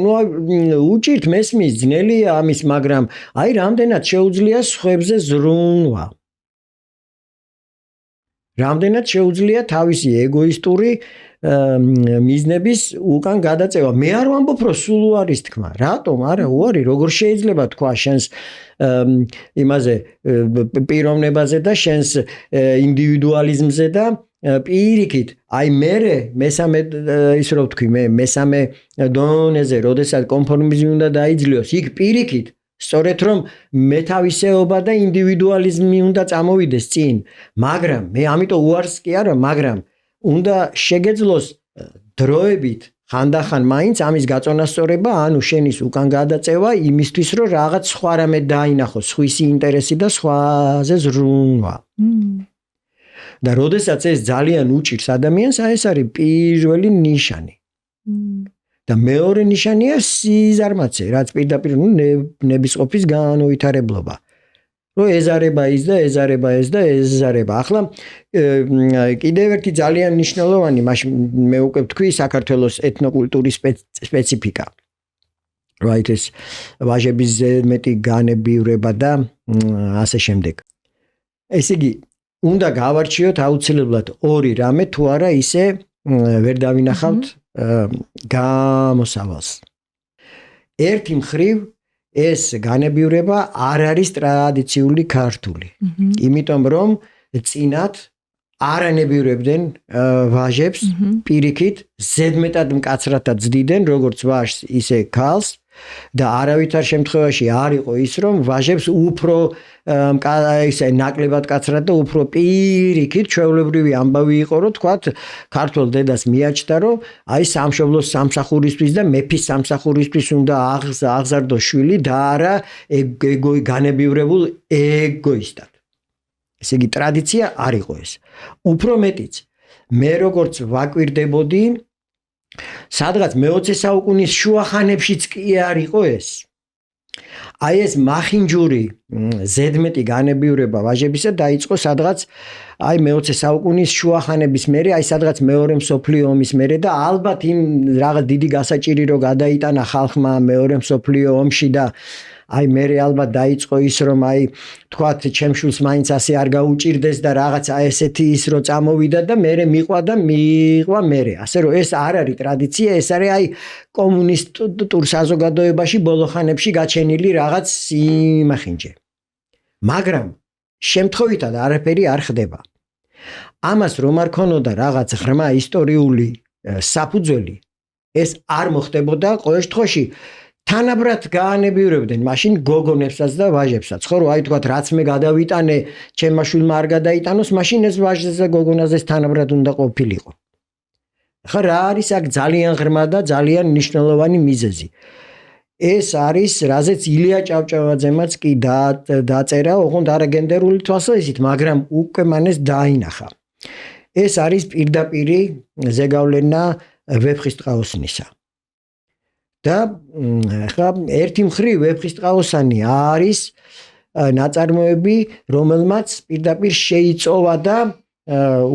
უჭირთ მესმის ძნელია ამის, მაგრამ აი რამდენად შეუძლია სხვებზე ზრუნვა. რამდენად შეუძლია თავისი ეგოისტური მიზნების უკან გადაწევა. მე არ ვამბობ, რომ სულ უარის თქმა. რატომ? არა, უარი, როგორ შეიძლება თქვა შენს იმაზე პიროვნებაზე და შენს ინდივიდუალიზმზე და პირიქით, აი მესამე ის რო ვთქვი, მესამე დონეზე, როდესაც კონფორმიზმი უნდა დაიძლიოს, იქ პირიქით, სწორედ რომ მეთავისეობა და ინდივიდუალიზმი უნდა წამოვიდეს წინ, მაგრამ მე ამიტომ უარს კი არა, მაგრამ უნდა შეგეძლოს დროებით ხანდახან მაინც ამის გაწონასწორება, ანუ შენის უკან გადაწევა იმისთვის, რომ რაღაც სხვა რამე დაინახოს, სხვისი ინტერესი და სხვაზე ზრუნვა. და როდესაც ეს ძალიან უჭირს ადამიანს, ეს არის პირველი ნიშანი. და მეორე ნიშანია სიზარმაცე, რაც პირდაპირ ნებისყოფის განუვითარებლობა. რომ ეზარება ის და ეზარება ეს და ეზარება. ახლა კიდევ ერთი ძალიან მნიშვნელოვანი, მე უკვე ვთქვი, საქართველოს ეთნოკულტურის სპეციფიკა. Right, ეს ვაჟების მეტი განებივრება და ასე შემდეგ. ესე იგი, უნდა გავარჩიოთ აუცილებლად ორი რამე, თუ არა ისე ვერ დავინახავთ გამოსავალს. ერთი მხრივ ეს განებივრება არ არის ტრადიციული ქართული. იმიტომ რომ წინათ არანებივრებდნენ ვაჟებს პირიქით, ზედმეტად მკაცრად ძდიდნენ როგორც ვაჟს, ისე ქალს და არავითარ შემთხვევაში არ იყო ის რომ ვაჟებს უფრო ისე ნაკლებად კაცრად და უფრო პირიქით ჩვეულებრივი ამბავი იყო რომ თქვათ ქართულ დედას მიაჩნდა რომ აი სამშობლოს სამსახურისთვის და მეფის სამსახურისთვის უნდა აღზარდოს შვილი და არა განებივრებულ ეგოისტად. ესე იგი ტრადიცია არ იყო ეს. უფრო მეტიც მე როგორც ვაკვირდებოდი სადღაც მე-20 საუკუნის შუახანებშიც კი არ იყო ეს. აი ეს მახინჯური ზედმეტი განებივრება ვაჟებისა დაიწყო სადღაც აი მე-20 საუკუნის შუახანების მერე, აი სადღაც მეორე მსოფლიო ომის მერე და ალბათ იმ რაღაც დიდი გასაჭირი რო გადაიტანა ხალხმა მეორე მსოფლიო ომში და აი მერე ალბათ დაიწყო ის რომ აი თქვათ ჩემშულს მაინც ასე არ გაუჭირდეს და რაღაც აი ესეთი ის რო წამოვიდა და მერე მიყვა მერე. ასე რომ ეს არ არის ტრადიცია, ეს არის აი კომუნისტურ საზოგადოებაში ბოლო ხანებში გაჩენილი რაღაც სიმახინჯე. მაგრამ შემთხვევითად არაფერი არ ხდება. ამას რომ არ ქონოდა რაღაც ღრმა ისტორიული საფუძველი, ეს არ მოხდებოდა ყოველ შემთხვევაში. თანაბრად გაანებივრებდნენ მაშინ გოგონებსაც და ვაჟებსაც. ხო რომ აი თქვათ რაც მე გადავიტანე, ჩემმა შვილმა არ გადაიტანოს, მაშინ ეს ვაჟზე და გოგონაზე თანაბრად უნდა ყოფილიყო. ხა რა არის აქ ძალიან ღრმა და ძალიან მნიშვნელოვანი მიზეზი. ეს არის რაზეც ილია ჭავჭავაძემაც კი დაწერა, ოღონდ არა გენდერული თვალსაზრისით, მაგრამ უკვე მანეს დაინახა. ეს არის პირდაპირი ზეგავლენა ვეფხისტყაოსნისა. და ხა ერთი მხრივ ვეფხისტყაოსანი არის ნაწარმოები, რომელმაც პირდაპირ შეიწოვა და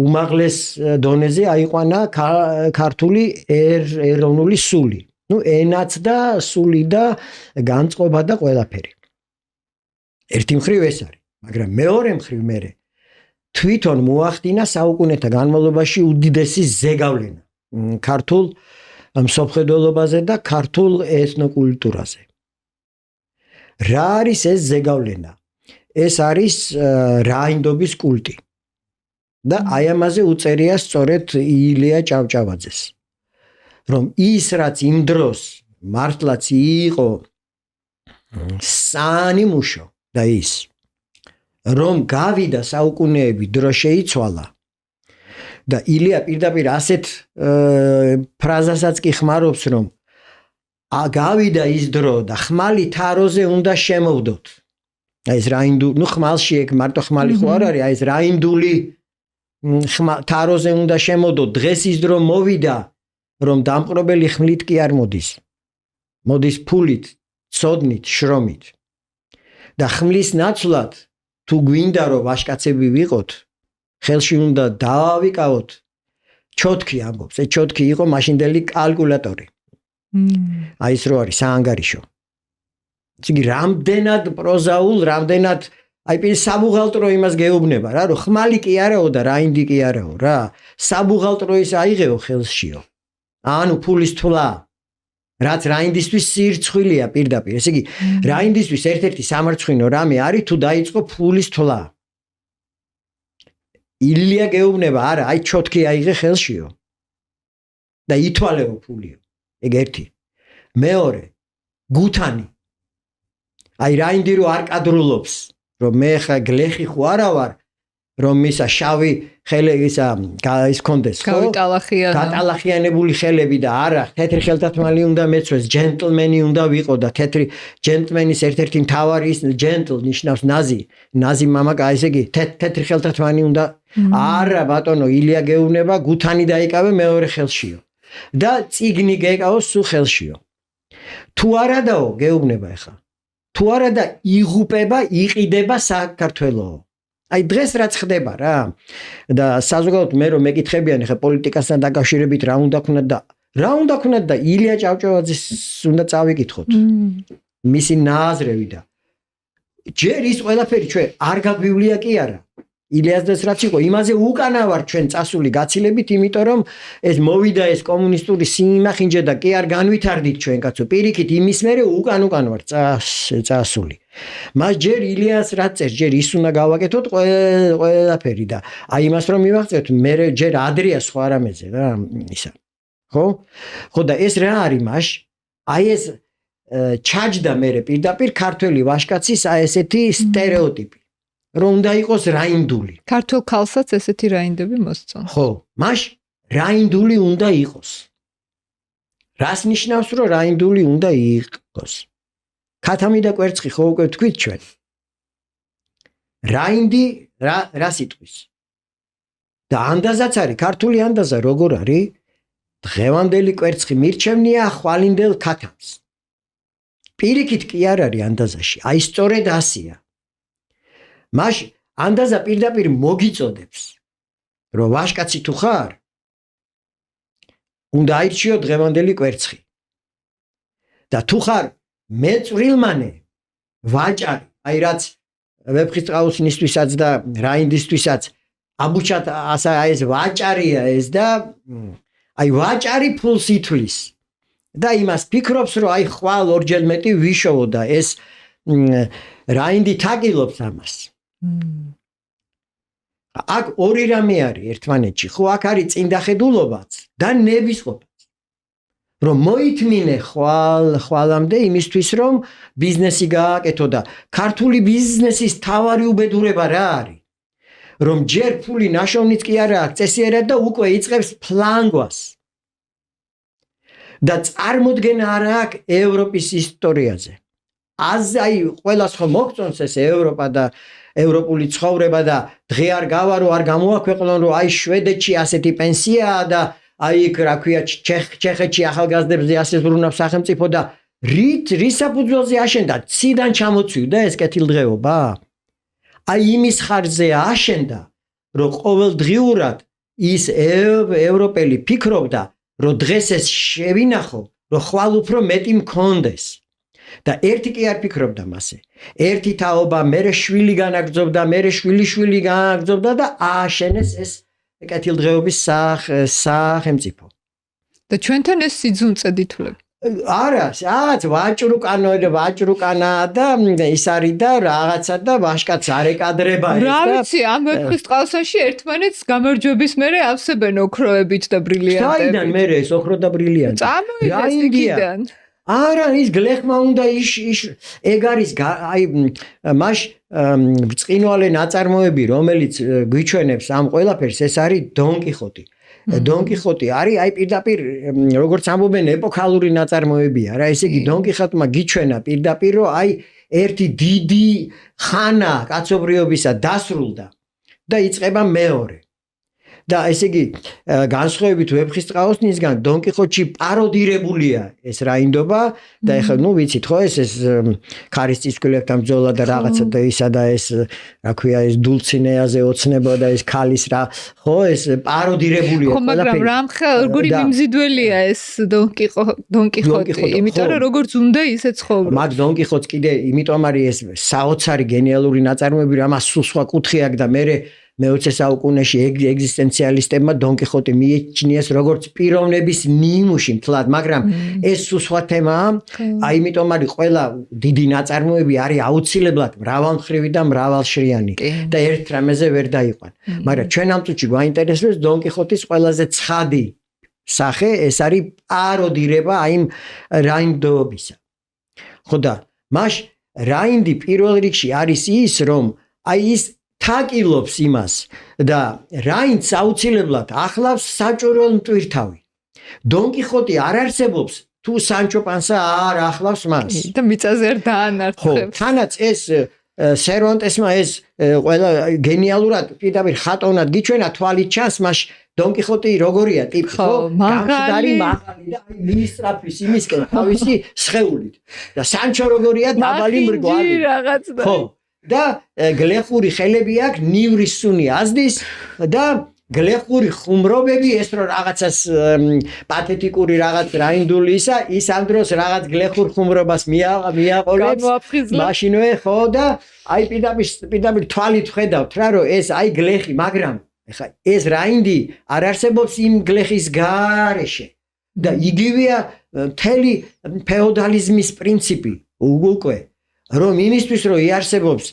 უმაღლეს დონეზე აიყვანა ქართული ეროვნული სული. ნუ ენაც და სული და განწყობა და ყველაფერი. ერთი მხრივ ეს არის, მაგრამ მეორე მხრივ მე თვითონ მოახდინა საუკუნეთა განმავლობაში უდიდესი ზეგავლენა ქართულ მსოფლმხედველობაზე და ქართულ ეთნოკულტურაზე. რა არის ეს ზეგავლენა? ეს არის რაინდობის კულტი. და აი ამაზე უწერია სწორედ ილია ჭავჭავაძეს. რომ ის რაც იმ დროს მართლაც იყო საანიმუშო და ის რომ გავიდა საუკუნეები დრო შეიცვალა და ილია პირდაპირ ასეთ ფრაზასაც კი ხმარობს რომ გავიდა ის დრო და ხმალი თაროზე უნდა შემოვდოთ. აი ეს რაინდული, ნუ ხმალში ეგ მარტო ხმალი ხო არ არის, აი ეს რაინდული თაროზე უნდა შემოვდოთ. დღეს ის დრო მოვიდა რომ დამპყრობელი ხმლით კი არ მოდის. მოდის ფულით, ცოდნით, შრომით. და ხმლის ნაცვლად თუ გვინდა რომ ვაჟკაცები ვიყოთ, ხელში უნდა დავავიკავოთ. ჩოთქი ამბობს, ეს ჩოთქი იყო მაშინდელი კალკულატორი. აი ეს რო არის საანგარიშო. იგი რამდენად პროზაულ, რამდენად აი პირის საბუღალტრო იმას გეუბნება რა, რომ ხმალი კი არაო და რაინდი კი არაო რა. საბუღალტრო ის აიღეო ხელშიო. ანუ ფულის თვლა. რაც რაინდისთვის სირცხვილია პირდაპირ. ესე იგი, რაინდისთვის ერთ-ერთი სამარცხვინო რამე არის თუ დაიწყო ფულის თვლა. ილია გეუბნება, არა, აი ჩოთქი აიღე ხელშიო. და ითვალეო ფულიო. ეგ ერთი. მეორე, გუთანი. აი რაინდი რო არ კადრულობს, რომ მე ხა გლეხი ხო არა ვარ, რომ ისა შავი ხელი ისა ის კონდეს, ხო? გატალახიანებული ხელები და არა, თეთრი ხელთათმალი უნდა მეცვეს, ჯენტლმენი უნდა ვიყო და თეთრი ჯენტლმენის ერთ-ერთი მთავარი ის ჯენტლ ნიშნავს ნაზი. ნაზი მამაკა, ესე იგი, თეთრი ხელთათმანი უნდა არა ბატონო, ილია გეუბნება, გუთანი დაიკავე მეორე ხელშიო. და წიგნი გეკავოს სულ ხელშიო. თუ არადაო გეუბნება ეხა. თუ არა და იღუპება, იყიდება საქართველო. აი დღეს რაც ხდება რა და საზოგადოებრივ მე რომ მეკითხებიან ხა პოლიტიკასთან დაკავშირებით რა უნდა ქნათ და ილია ჭავჭავაძეს უნდა წავიკითხოთ. მისი ნააზრევი და ჯერ ის ყველაფერი ჩვენ არ გაგვივლია კი არა. ილიასდეს რაც იყო, იმაზე უკანა ვარ ჩვენ წასული გაცილებით, იმიტომ რომ ეს მოვიდა ეს კომუნისტური სიმახინჯე და კი არ განვითარდით ჩვენ კაცო. პირიქით იმის მერე უკან ვარ წასული. მას ჯერ ილიას რაც წერს, ჯერ ის უნდა გავაკეთოთ ყველაფერი და აი იმას რომ მივაღწევთ, მე ჯერ ადრეა სხვა რამეზე რა ისა. ხო? ხო და ეს რა არის მას? აი ეს ჩაჯდა მე პირდაპირ ქართველი ვაჟკაცის აი ესეთი სტერეოტიპი. რომ უნდა იყოს რაინდული.
ქართულ ქალსაც ესეთი რაინდები მოსწონს.
ხო, მას რაინდული უნდა იყოს. რას ნიშნავს რომ რაინდული უნდა იყოს? ქათამი და კვერცხი ხო უკვე თქვით ჩვენ. რაინდი რა სიტყვის და ანდაზაც არის ქართული ანდაზა როგორ არის დღევანდელი კვერცხი მირჩევნია ხვალინდელ ქათამს პირიქით კი არ არის ანდაზაში აი სწორედ ასია მაშინ ანდაზა პირდაპირ მოგიწოდებს რომ ვაჟკაცი თუ ხარ უნდა აირჩიო დღევანდელი კვერცხი და თუ ხარ მეწვრილმანე ვაჭარი აი რაც ვეფხისტყაოსნისთვისაც და რაინდისთვისაც აბუჩათ ასა ეს ვაჭარია ეს და აი ვაჭარი ფულს ითვლის და იმას ფიქრობს რომ აი ხვალ ორჯერ მეტი ვიშოვო და ეს რაინდი თაგილობს ამას აქ ორი რამე არის ერთმანეთში ხო აქ არის წინდახედულობაც და ნებისყოფაც რომ მოითმინე ხვალამდე იმისთვის რომ ბიზნესი გააკეთო და ქართული ბიზნესის თავარი უბედურება რა არის რომ ჯერ ფული ნაშოვნიც კი არა აქვს წესიერად და უკვე იწყებს ფლანგვას და წარმოდგენა არ აქვს ევროპის ისტორიაზე აი ყველას ხო მოგწონს ეს ევროპა და ევროპული ცხოვრება და დღე არ გავარო არ გამოაქვეყნონ რომ აი შვედეთში ასეთი პენსიაა და აი იქ რა ქვია ჩეხეთში ახალგაზრდებზე ასე ზრუნავს სახელმწიფო და რის საფუძველზე აშენდა ციდან ჩამოცვიდა ეს კეთილდღეობა აი იმის ხარჯზე აშენდა რომ ყოველდღიურად ის ევროპელი ფიქრობდა რომ დღეს ეს შევინახო რომ ხვალ უფრო მეტი მქონდეს და ერთი კი არ ფიქრობდა მასე ერთი თაობა მერე შვილი განაგრძობდა მერე შვილი განაგრძობდა და ააშენეს ეს კეთილდღეობის სახელმწიფო
და ჩვენთან ეს სიძუნწე დითვლები
არა რაღაც ვაჭრუკანა და ის არის და რაღაცა და ვაჟკაც არ ეკადრება ეს
და რა ვიცი ამ ვეფხისტყაოსანში ერთმანეთს გამარჯვების მერე ავსებენ ოქროებით და ბრილიანტებით
საიდან მერე ეს ოქრო და ბრილიანტი
წამოიდეს იქიდან
არა ის გლეხმა უნდა ეგ არის აი მაშ ბრწყინვალე ნაწარმოები რომელიც გვიჩვენებს ამ ყველაფერს ეს არის დონ კიხოტი არის აი პირდაპირ როგორც ამბობენ ეპოქალური ნაწარმოებია რა ესე იგი დონ კიხოტმა გიჩვენა პირდაპირ რომ აი ერთი დიდი ხანა კაცობრიობისა დასრულდა და იწყება მეორე და ესე იგი განსხვავებით ვეფხისტყაოსნისგან დონ კიხოტში პაროდირებულია ეს რაინდობა და ეხლა ნუ ვიცით ხო ეს ქარის ცისკვილებთან ბრძოლა და რაღაცა და ისა და ეს რა ქვია ეს დულცინეაზე ოცნება და ეს ქალის რა ხო ეს პაროდირებულია
ხო მაგრამ როგორი მიმზიდველია ეს დონ კიხოტი იმიტომ რომ როგორც უნდა ისე ცხოვრობს
მაგ დონ კიხოტს კიდე იმიტომ არის ეს საოცარი გენიალური ნაწარმოები რომ ამას სულ სხვა კუთხე აქვს და მე-20 საუკუნეში ეგზისტენციალისტებმა დონ კიხოტი მიეჩნიეს როგორც პიროვნების ნიმუში მთლად, მაგრამ ეს სულ სხვა თემაა. აი იმიტომ არის ყველა დიდი ნაწარმოები არის აუცილებლად მრავალმხრივი და მრავალშრიანი და ერთ რამეზე ვერ დაიყვან. მაგრამ ჩვენ ამ წუთში გვაინტერესებს დონ კიხოტის ყველაზე ცხადი სახე, ეს არის პაროდირება აი რაინდობისა. ხო და მაშ რაინდი პირველ რიგში არის ის, რომ აი ის თაკილობს იმას და რაინდს აუცილებლად ახლავს საჭურველ მტვირთავი. დონ კიხოტი არ არსებობს თუ სანჩო პანსა არ ახლავს მას.
და მიწაზე არ დაანარჩხებს.
ხო, თანაც ეს სერვანტესმა ეს ყველა გენიალურად პირდაპირ ხატოვნად გიჩვენა თვალით ჩანს მას დონ კიხოტი როგორია ტიპი ხო?
მაღალი
და აი მინისტრაფის იმისკენ თავისი სხეულით. და სანჩო როგორია დაბალი მრგვალი.
რაღაცა.
ხო. და გლეხური ხელები აქვს ნივრის სუნი აზდის და გლეხური ხუმრობები ეს რო რაღაცას პათეტიკური რაღაც რაინდული ისა ის ამ დროს რაღაც გლეხურ ხუმრობას მიაყოლებს მაშინვე ხო და აი პირდაპირ თვალით ხედავთ რა რომ ეს აი გლეხი მაგრამ ეხა ეს რაინდი არ არსებობს იმ გლეხის გარეშე და იგივეა მთელი ფეოდალიზმის პრინციპი უკვე რომ იმისთვის რომ იარსებობს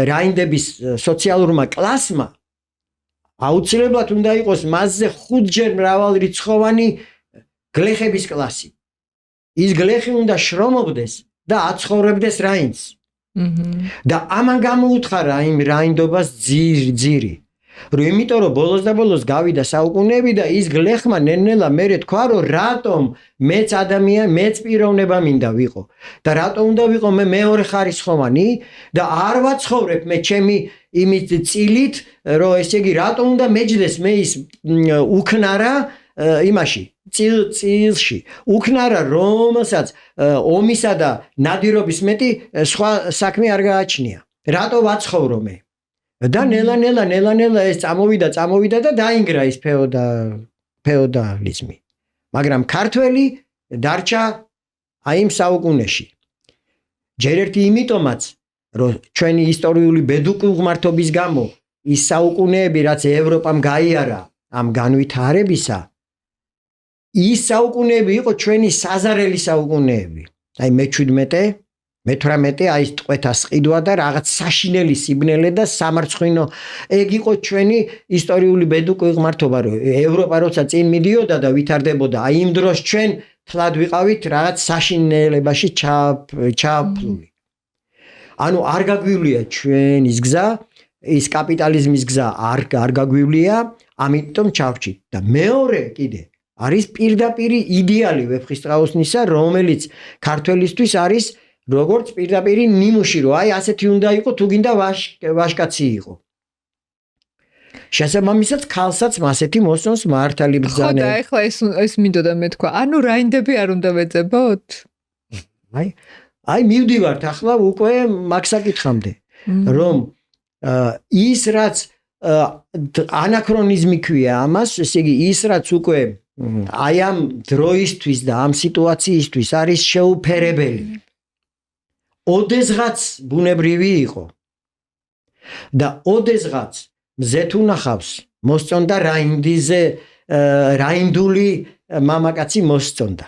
რაინდების სოციალურმა კლასმა აუცილებლად უნდა იყოს მასზე 5-ჯერ მრავალრიცხოვანი გლეხების კლასი. ის გლეხი უნდა შრომობდეს და აცხოვრებდეს რაინდს. და ამან გამოუთხარა იმ რაინდობას ძირი. რომ იმიტომ რომ ბოლოს და ბოლოს გავიდა საუკუნეები და ის გლეხმა ნელ-ნელა მერე თქვა რომ რატომ მეც პიროვნება მინდა ვიყო და რატომ უნდა ვიყო მე მეორე ხარისხოვანი და არ ვაცხოვრებ მე ჩემი იმით წილით რომ ესე იგი რატომ უნდა მეჯდეს მე ის უქნარა იმაში წილში უქნარა რომელსაც ომისა და ნადირობის მეტი სხვა საქმე არ გააჩნია რატო ვაცხოვრო მე და ნელა ეს წამოვიდა და დაინგრა ის ფეოდალიზმი მაგრამ ქართველი დარჩა აი იმ საუკუნეში ჯერ ერთი იმიტომაც რომ ჩვენი ისტორიული ბედუყუღმართობის გამო ის საუკუნეები რაც ევროპამ გაიარა ამ განვითარებისა ის საუკუნეები იყო ჩვენი საზარელი საუკუნეები აი მე-18 აი ეს ტყვეთას ყიდვა და რაღაც საშინელი სიბნელე და სამარცხვინო ეგ იყო ჩვენი ისტორიული ბედუყუღმართობა რომ ევროპა როცა წინ მიდიოდა და ვითარდებოდა აი იმ დროს ჩვენ თლად ვიყავით რაღაც საშინელებაში ჩაფლული ანუ არ გაგვივლია ჩვენის გზა ის კაპიტალიზმის გზა არ გაგვივლია ამიტომ ჩავრჩით და მეორე კიდე არის პირდაპირი იდეალი ვეფხისტყაოსნისა რომელიც ქართველისთვის არის როგორც პირდაპირი ნიმუში რომ აი ასეთი უნდა იყო თუ გინდა ვაშკაცი იყო შესაბამისად ქალსაც მასეთი მოსწონს მართალი ბრძანება
ხო და ეხლა ეს მინდოდა მე თქვა ანუ რაინდები არ უნდა ვეძებოთ
აი მივდივართ ახლა უკვე მაგსაკითხამდე რომ ის რაც ანაქრონიზმი ქვია ამას ესე იგი ის რაც უკვე აი ამ დროისთვის და ამ სიტუაციისთვის არის შეუფერებელი ოდესღაც ბუნებრივი იყო და ოდესღაც მზეთ უნახავს მოსწონდა რაინდული მამაკაცი მოსწონდა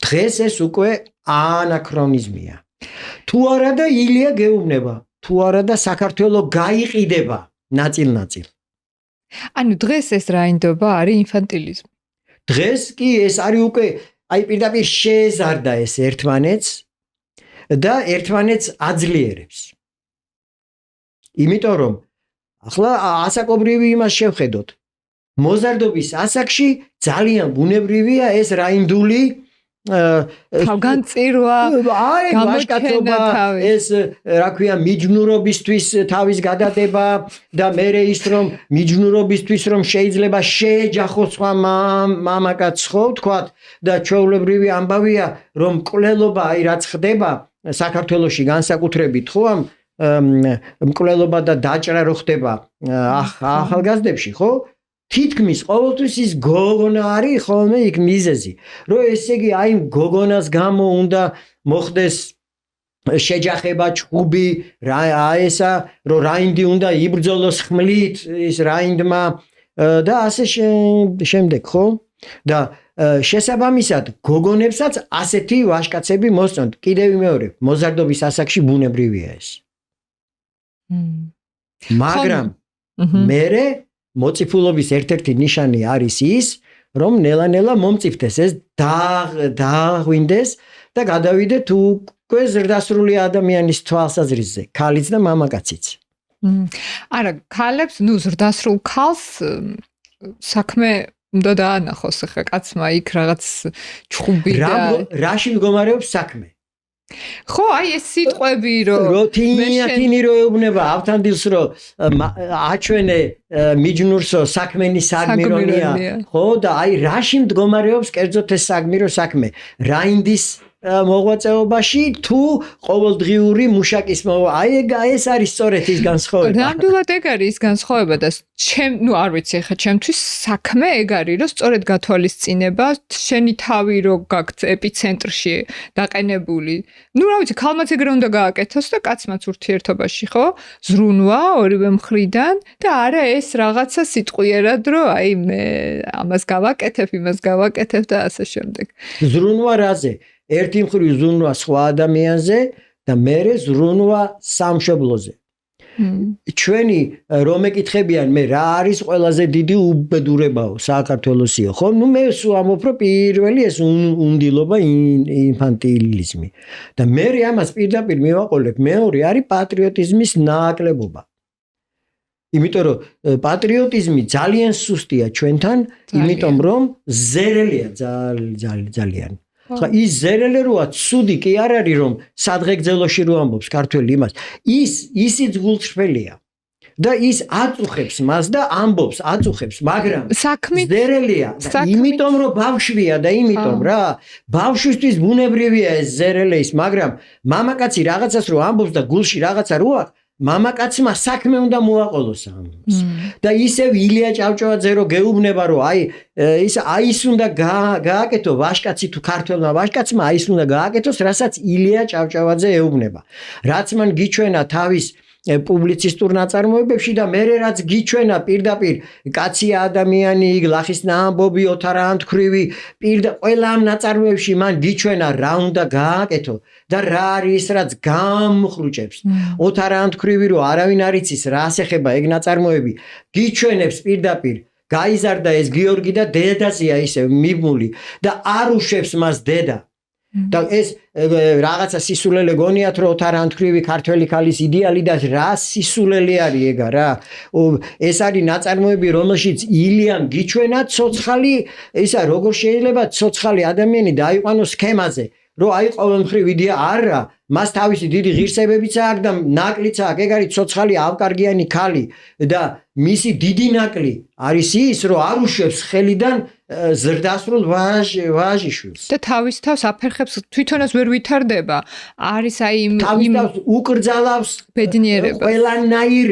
დღეს ეს უკვე ანაქრონიზმია თუ არა და ილია გეუბნება თუ არა და საქართველო გაიყიდება ნაწილ-ნაწილ
ანუ დღეს ეს რაინდობა არის ინფანტილიზმი
დღეს კი ეს არის უკვე აი პირდაპირ შეეზარდა ეს ერთმანეთს და ერთმანეთს აძლიერებს იმიტომ რომ ახლა ასაკობრივი იმას შევხედოთ მოზარდობის ასაკში ძალიან ბუნებრივია ეს რაინდული
თავგანწირვა
გამოჩენა ეს რა ქვია მიჯნურობისთვის თავის გადადება და მერე ის რომ მიჯნურობისთვის რომ შეიძლება შეეჯახოს სხვა მამაკაც ხო ვთქვათ და ჩვეულებრივი ამბავია რომ მკვლელობა აი რაც ხდება საქართველოში განსაკუთრებით ხო ამ მკვლელობა და დაჭრა რო ხდება ახალგაზრდებში ხო თითქმის ყოველთვის ის გოგონა არის ხოლმე იქ მიზეზი რომ ესე იგი აი გოგონას გამო უნდა მოხდეს შეჯახება ჭუბი აი ესა რომ რაინდი უნდა იბრძოლოს ხმლით ის რაინდმა და ასე შემდეგ ხო და შესაბამისად გოგონებსაც ასეთი ვაჟკაცები მოსწონთ კიდევ მეორე მოზარდობის ასაკში ბუნებრივია ეს მაგრამ მერე მოწიფულობის ერთ-ერთი ნიშანი არის ის, რომ ნელა-ნელა მომწიფდეს ეს დაღვინდეს და გადავიდეთ უკვე ზრდასრული ადამიანის თვალსაზრისზე, ქალიც და მამაკაციც.
არა, ქალებს, ზრდასრულ ქალს საქმე უნდა დაანახოს ხა კაცმა იქ რაღაც ჭუბი და
რაში მდგომარეობს საქმე?
ხო, აი ეს სიტყვები
რომ თინი რო ეუბნება ავთანდილს რომ აჩვენე მიჯნურსო საქმენი საგმირონია ხო და აი რაში მდგომარეობს კერძოდ ეს საგმირო საქმე რაინდის მოღვაწეობაში თუ ყოველდღიური მუშაკის აი ეს არის სწორედ ის განსხვავება
ნამდვილად ეგ არის ის განსხვავება და არ ვიცი ხა ჩემთვის საქმე ეგ არის რომ სწორედ გათვალისწინება შენი თავი რო გაქვს ეპიცენტრში დაყენებული რა ვიცი ქალმაც ეგრე უნდა გააკეთოს და კაცმაც ურთიერთობაში ხო ზრუნვა ორივე მხრიდან და არა ეს რაღაცა სიტყვიერად რომ აი მე ამას გავაკეთებ იმას გავაკეთებ და ასე შემდეგ
ზრუნვა რაზე ერთი მხრივ ზრუნვა სხვა ადამიანზე და მერე ზრუნვა სამშობლოზე. ჩვენი რომ ეკითხებიან მე რა არის ყველაზე დიდი უბედურებაო საქართველოსიო ხო ნუ მე ვამბობ რომ პირველი ეს უნდილობა ინფანტილიზმი და მე ამას პირდაპირ მივაყოლებ მეორე არის პატრიოტიზმის ნაკლებობა იმიტომ რომ პატრიოტიზმი ძალიან სუსტია ჩვენთან იმიტომ რომ ზერელია ძალიან ხა ის ზერელი როა ცუდი კი არ არის რომ სადღეგრძელოში რო ამბობს ქართველი იმას ისიც გულწრფელია და ის აწუხებს მას და ამბობს აწუხებს მაგრამ ზერელია იმიტომ რომ ბავშვია და იმიტომ რა ბავშვისთვის ბუნებრივია ეს ზერელი ის მაგრამ მამაკაცი რაღაცას რო ამბობს და გულში რაღაცა რო აქვს მამაკაცმა საქმე უნდა მოაყოლოს ამას და ისევ ილია ჭავჭავაძე რო გეუბნება რომ ის უნდა გააკეთო ვაშკაცი თუ ქართველმა ვაშკაცმა ის უნდა გააკეთოს რასაც ილია ჭავჭავაძე ეუბნება რაც მან გიჩვენა თავის პუბლიცისტურ ნაწარმოებებში და მე რაც გიჩვენა პირდაპირ კაცია ადამიანი ლახის ნაამბობი ოთარ ანთქვრივი ყველა ამ ნაწარმოებში მან გიჩვენა რა უნდა გააკეთო და რა არის რაც გამხრუჭებს ოთარ ანთქვრივი რო არავინ არ იცის რას ეხება ეგ ნაწარმოები გიჩვენებს პირდაპირ გაიზარდა ეს გიორგი და დედაზეა ისე მიბმული და არ უშვებს მას დედა და ეს რაღაცა სისულელე გონიათ რომ ოთარ ანთქვრივი ქართველი ქალის იდეალი და რა სისულელე არის ეგა რა ეს არის ნაწარმოები რომელშიც ილიამ გიჩვენა ცოცხალი ისა როგორ შეიძლება ცოცხალი ადამიანი დაიყვანოს სქემაზე რომ აი ყოველმხრივ იდეა არა მას თავისი დიდი ღირსებებიც აქვს და ნაკლიც აქვს ეგ არის ცოცხალი ავკარგიანი ქალი და მისი დიდი ნაკლი არის ის რომ არ უშვებს ხელიდან ზრდასრულ ვაჟიშვილს
და თავის თავს აფერხებს თვითონაც ვერ ვითარდება არის აი
თავის თავს უკრძალავს
ბედნიერებას
ყველანაირ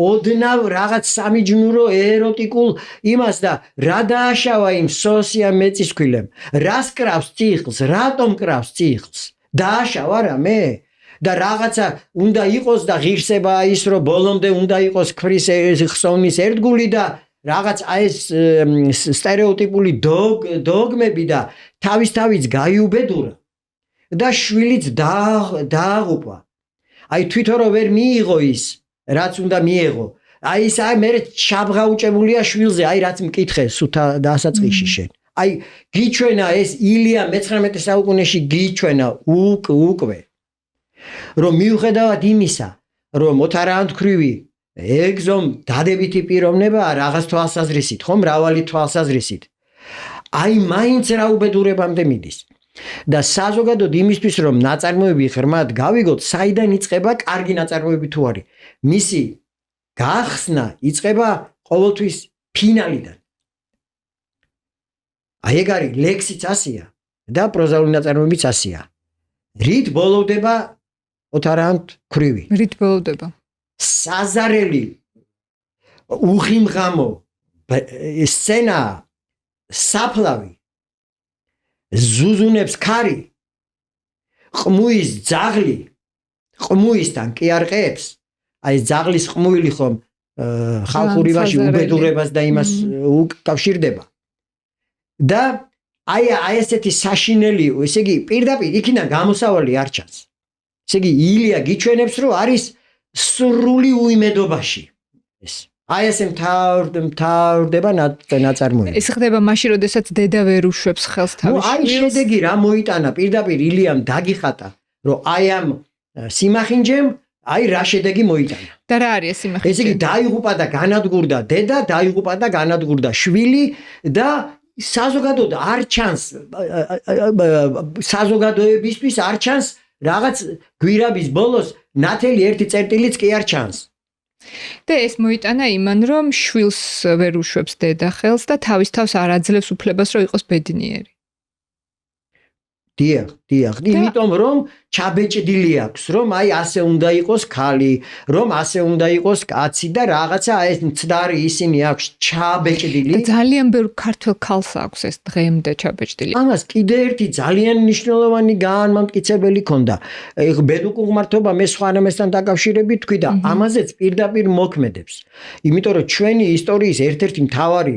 ოდნავ რაღაც სამიჯნურო ეროტიკულ იმას და რა დააშავა იმ სოსია მეწისქვილემ რას კრავს ციხლს რატომ კრავს ციხლს დააშავა რა მე და რაღაცა უნდა იყოს და ღირსება ის რომ ბოლომდე უნდა იყოს ქრის ხსოვნის ერთგული და რაღაც ეს სტერეოტიპული დოგმები და თავის გაიუბედურა და შვილიც დააღუპა აი თვითონ რომ ვერ მიიღო ის რაც უნდა მიიღო აი ის მე ჩაბღაუჭებულია შვილზე აი რაც მკითხე სუთა დასაწყისში შენ აი გიჩვენა ეს ილია მე-19 საუკუნეში გიჩვენა უკვე რომ მიუხედავად იმისა რომ ოთარ ანთქვრივი ეგზომ დადებითი პიროვნებაა რაღაც თვალსაზრისით ხო მრავალი თვალსაზრისით აი მაინც რა უბედურებამდე მიდის და საზოგადოდ იმისთვის რომ ნაწარმოები ღრმად გავიგოთ საიდან იწყება კარგი ნაწარმოები თუ არის მისი გახსნა იწყება ყოველთვის ფინალიდან აი ეგ არის ლექსიც ასია და პროზაული ნაწარმოებიც ასია რით ბოლოვდება ოთარ ანთქვრივი
რით ბოლოვდება
საზარელი უხიმღამო სცენა საფლავი ზუზუნებს ქარი ყმუის ძაღლი ყმუისთან კი არ ყებს აი ძაღლის ყმუილი ხომ ხალხური ვაში უბედურებას და იმას უკავშირდება და აი ესეთი საშინელი ესე იგი პირდაპირ იქიდან გამოსავალი არ ჩანს ესე იგი ილია გიჩვენებს რომ არის სრული უიმედობაში ეს აი ესე მთავრდება ნაწარმოები
ეს ხდება მაშინ როდესაც დედა ვერ უშვებს ხელს თავის შვილს
აი შედეგი რა მოიტანა პირდაპირ ილიამ დაგიხატა რომ აი ამ სიმახინჯემ აი რა შედეგი მოიტანა
და რა არის სიმახინჯე
ესე იგი დაიღუპა და განადგურდა დედა დაიღუპა და განადგურდა შვილი და საზოგადოდ არ ჩანს საზოგადოებისთვის არ ჩანს რაღაც გვირაბის ბოლოს ნათელი ერთი წერტილიც კი არ ჩანს
და ეს მოიტანა იმან რომ შვილს ვერ უშვებს დედა ხელს და თავის თავს არ აძლევს უფლებას რომ იყოს ბედნიერი
დიახ იმიტომ რომ ჩაბეჭდილი აქვს რომ აი ასე უნდა იყოს ქალი რომ ასე უნდა იყოს კაცი და რაღაცა ეს მცდარი ისინი აქვს ჩაბეჭდილი
ძალიან ბევრ ქართველ ქალს აქვს ეს დღემდე ჩაბეჭდილი
ამას კიდე ერთი ძალიან მნიშვნელოვანი განმამტკიცებელი ქონდა ბედუკუღმართობა მე სხვანაირთან დაკავშირებით თქვი და ამაზეც პირდაპირ მოქმედებს იმიტომ რომ ჩვენი ისტორიის ერთ-ერთი მთავარი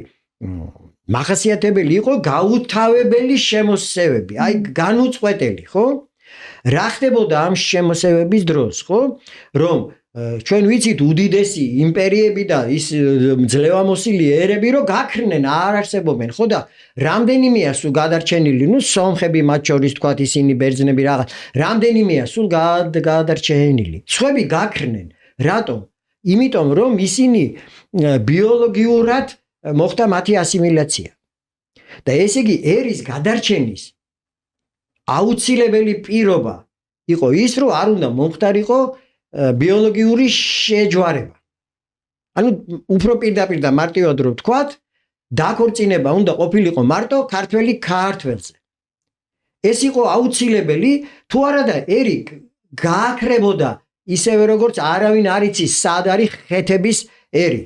მახასიათებელი იყო გაუთავებელი შემოსევები, აი განუწყვეტელი, ხო? რა ხდებოდა ამ შემოსევების დროს, ხო? რომ ჩვენ ვიცით უდიდესი იმპერიები და ის ძლევამოსილი ერები რომ გაქრნენ არ არსებობენ ხო და რამდენიმეა სულ გადარჩენილი ნუ სომხები მათ შორის თქვათ ისინი ბერძნები რაღაც რამდენიმეა სულ გადარჩენილი სხვები გაქრნენ რატომ იმიტომ რომ ისინი ბიოლოგიურად მოხდა მათი ასიმილაცია და ესე იგი ერის გადარჩენის აუცილებელი პირობა იყო ის რომ არ უნდა მომხდარიყო ბიოლოგიური შეჯვარება. ანუ უფრო პირდაპირ და მარტივად რო ვთქვათ, დაქორწინება უნდა ყოფილიყო მარტო ქართველი ქართველზე. ეს იყო აუცილებელი, თუ არა და ერი გააქრებოდა ისევე როგორც არავინ არ იცის სად არის ხეთების ერი.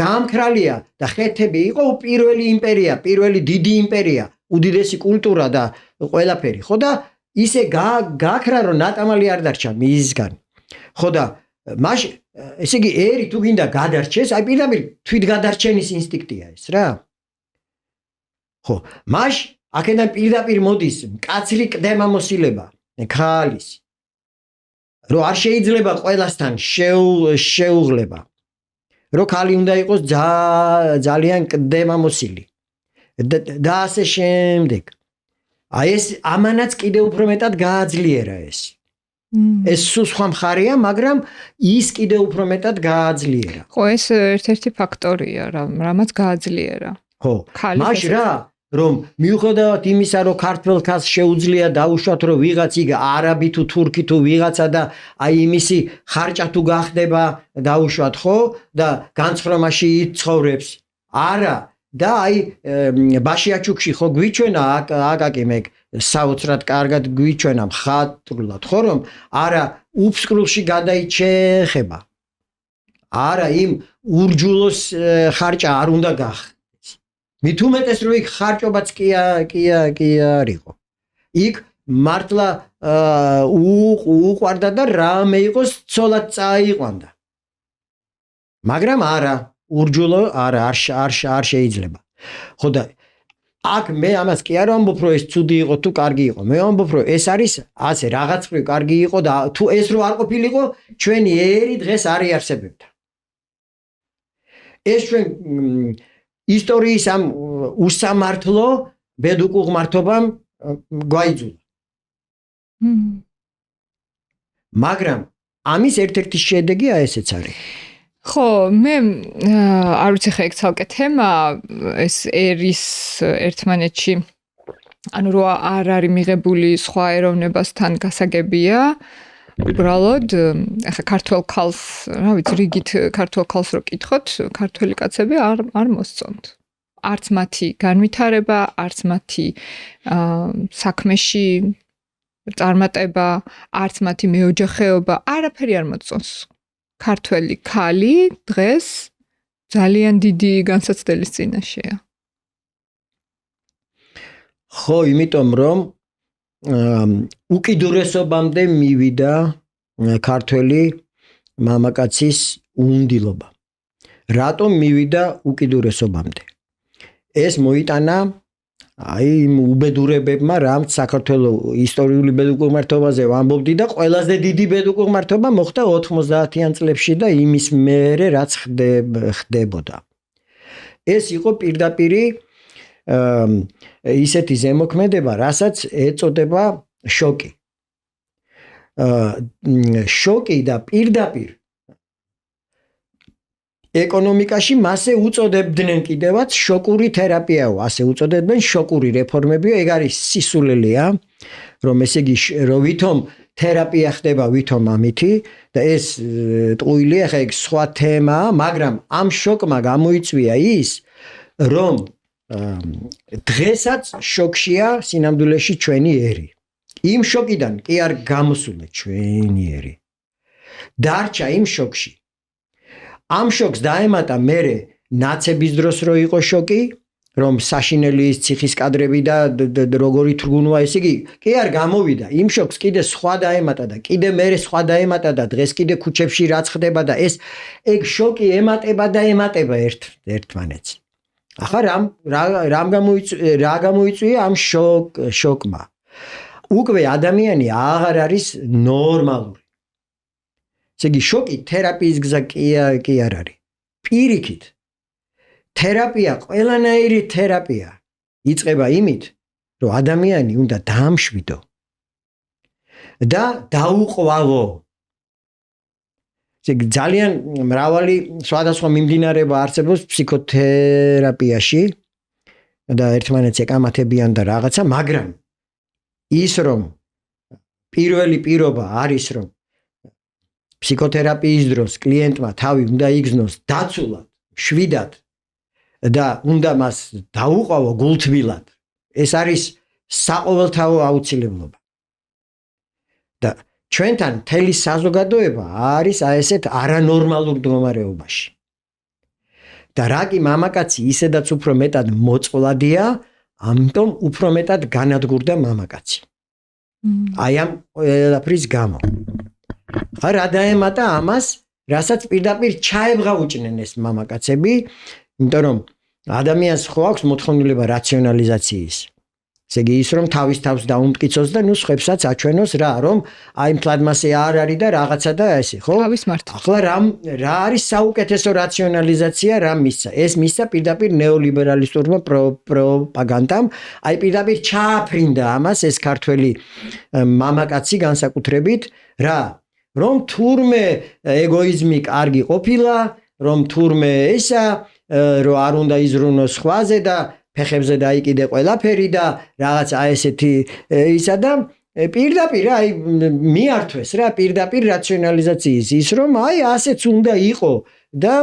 გამქრალია და ხეთები იყო პირველი იმპერია, პირველი დიდი იმპერია, უდიდესი კულტურა და ყველაფერი, ხო და ისე გაქრა რომ ნატამალი არ დარჩა მისგან. ხო და მაშ ესე იგი ერი თუ გინდა გადარჩეს, აი პირდაპირ თვითგადარჩენის ინსტინქტია ეს რა. ხო, მაშ აქედან პირდაპირ მოდის მკაცრი კდემამოსილება, ქალის. რომ არ შეიძლება ყველასთან შეუღლება. რომ ქალი უნდა იყოს ძალიან კდემამოსილი. და ასე შემდეგ. აი ეს ამანაც კიდევ უფრო მეტად გააძლიერა ეს. ეს სულ სხვა მხარეა, მაგრამ ის კიდევ უფრო მეტად გააძლიერა.
ხო, ეს ერთ-ერთი ფაქტორია, რამაც გააძლიერა.
ხო, მაშ რა, რომ მიუხედავად იმისა, რომ ქართველ ქალს შეუძლია დაუშვათ, რომ ვიღაც იგ არაბი თუ თურქი თუ ვიღაცა და აი იმისი ხარჭა თუ გახდება დაუშვათ, ხო? და განცხრომაში იცხოვრებს. არა და აი ბაშიაჩუკში ხო გვიჩვენა აკაკი მე საოცრად კარგად გვიჩვენა მხატვრულად ხო რომ არა უფსკრულში გადაიჩეხება არა იმ ურჯულოს ხარჭა არ უნდა გახდეს მით უმეტეს რომ იქ ხარჭობაც კი არისო იქ მართლა უყვარდა და რამე იყოს ცოლად წაიყვანდა მაგრამ არა ურჯულო არა არ შეიძლება ხო და აქ მე ამას კი არ ვამბობ რომ ეს ცუდი იყო თუ კარგი იყო მე ვამბობ რომ ეს არის ასე რაღაც მხრივ კარგი იყო და თუ ეს რო არ ყოფილიყო ჩვენი ერი დღეს არ იარსებებდა ეს ჩვენ ისტორიის ამ უსამართლო ბედუკუღმართობამ გვაიძულა მაგრამ ამის ერთ-ერთი შედეგია ესეც არის
ხო, მე არ ვიცი ხა ეგ ცალკე თემა ეს ერის ერთმანეთში ანუ რო არ არის მიღებული სხვა ეროვნებასთან გასაგებია უბრალოდ ხა ქართველ ქალს რა ვიცი რიგით ქართველ ქალს რო კითხოთ ქართველი კაცები არ მოსწონთ არც მათი განვითარება არც მათი საქმეში წარმატება არც მათი მეოჯახეობა არაფერი არ მოსწონს ქართველი ქალი დღეს ძალიან დიდი განსაცდელის წინაშეა.
ხო, იმიტომ რომ უკიდურესობამდე მივიდა ქართველი მამაკაცის უნდილობა. რატომ მივიდა უკიდურესობამდე? ეს მოიტანა აი იმ უბედურებებმა რამც საქართველოს ისტორიული ბედუკუღმართობაზე ვამბობდი და ყველაზე დიდი ბედუკუღმართობა მოხდა 90-იან წლებში და იმის მერე რაც ხდებოდა. ეს იყო პირდაპირი ისეთი ზემოქმედება, რასაც ეწოდება შოკი. შოკი და პირდაპირ ეკონომიკაში მასე უწოდებდნენ კიდევაც შოკური თერაპიაო, ასე უწოდებდნენ შოკური რეფორმებიო, ეგ არის სისულელეა, რომ ესე იგი რომ ვითომ თერაპია ხდება ვითომ ამითი და ეს ტყუილია, ხა ეგ სხვა თემაა, მაგრამ ამ შოკმა გამოიწვია ის, რომ დღესაც შოკშია სინამდვილეში ჩვენი ერი. იმ შოკიდან კი არ გამოსულა ჩვენი ერი. დარჩა იმ შოკში. ამ შოკს დაემატა მერე ნაცების დროს რო იყო შოკი, რომ საშინელის ციხის კადრები და როგორი თრგუნვა, ესე იგი, კი არ გამოვიდა. იმ შოკს კიდე სხვა დაემატა და კიდე მერე სხვა დაემატა და დღეს კიდე ქუჩებში რაც ხდება და ეს ეგ შოკი ემატება და ემატება ერთმანეთს. ახლა რა გამოიწვია ამ შოკმა? უკვე ადამიანი აღარ არის ნორმალური. ესე იგი შოკი თერაპიის გზა კი არ არის. პირიქით თერაპია, ყველანაირი თერაპია იწყება იმით, რომ ადამიანი უნდა დაამშვიდო და დაუყვავო. ესე იგი ძალიან მრავალი სხვადასხვა მიმდინარეობა არსებობს ფსიქოთერაპიაში და ერთმანეთს ეკამათებიან და რაღაცა, მაგრამ ის რომ პირველი პირობა არის რომ ფსიქოთერაპიის დროს კლიენტმა თავი უნდა იგზნოს დაცულად, შვიდად და უნდა მას დაუყვავო გულთბილად. ეს არის საყოველთაო აუცილებლობა. და ჩვენთან მთელი საზოგადოება არის ესეთ არანორმალურ მდგომარეობაში. და რაკი მამაკაცი ისედაც უფრო მეტად მოწყვლადია, ამიტომ უფრო მეტად განადგურდა მამაკაცი. აი ამ ყველაფრის გამო. რა დაემატა ამას, რასაც პირდაპირ ჩაებღაუჭნენ ეს მამაკაცები, იმიტომ რომ ადამიანს ხო აქვს მოთხოვნილება რაციონალიზაციის. ესე იგი ის რომ თავის თავს დაუმტკიცოს და ნუ სხვებსაც აჩვენოს რა, რომ აი მთლადმასე არ არის და რაღაცა და ესე, ხო?
თავის მართვა.
ახლა რა არის საუკეთესო რაციონალიზაცია, რა მისცა? ეს მისცა პირდაპირ ნეოლიბერალისტურმა პროპაგანდამ, აი პირდაპირ ჩააფრინდა ამას ეს ქართველი მამაკაცი განსაკუთრებით, რა, რომ თურმე ეგოიზმი კარგი ყოფილა, რომ თურმე ესა, რომ არ უნდა იზრუნოს სხვაზე და ფეხებზე დაიკიდე ყველაფერი და რაღაცა ესეთი ისა და პირდაპირ აი მიართვეს რა პირდაპირ რაციონალიზაციის ის რომ აი ასეც უნდა იყო და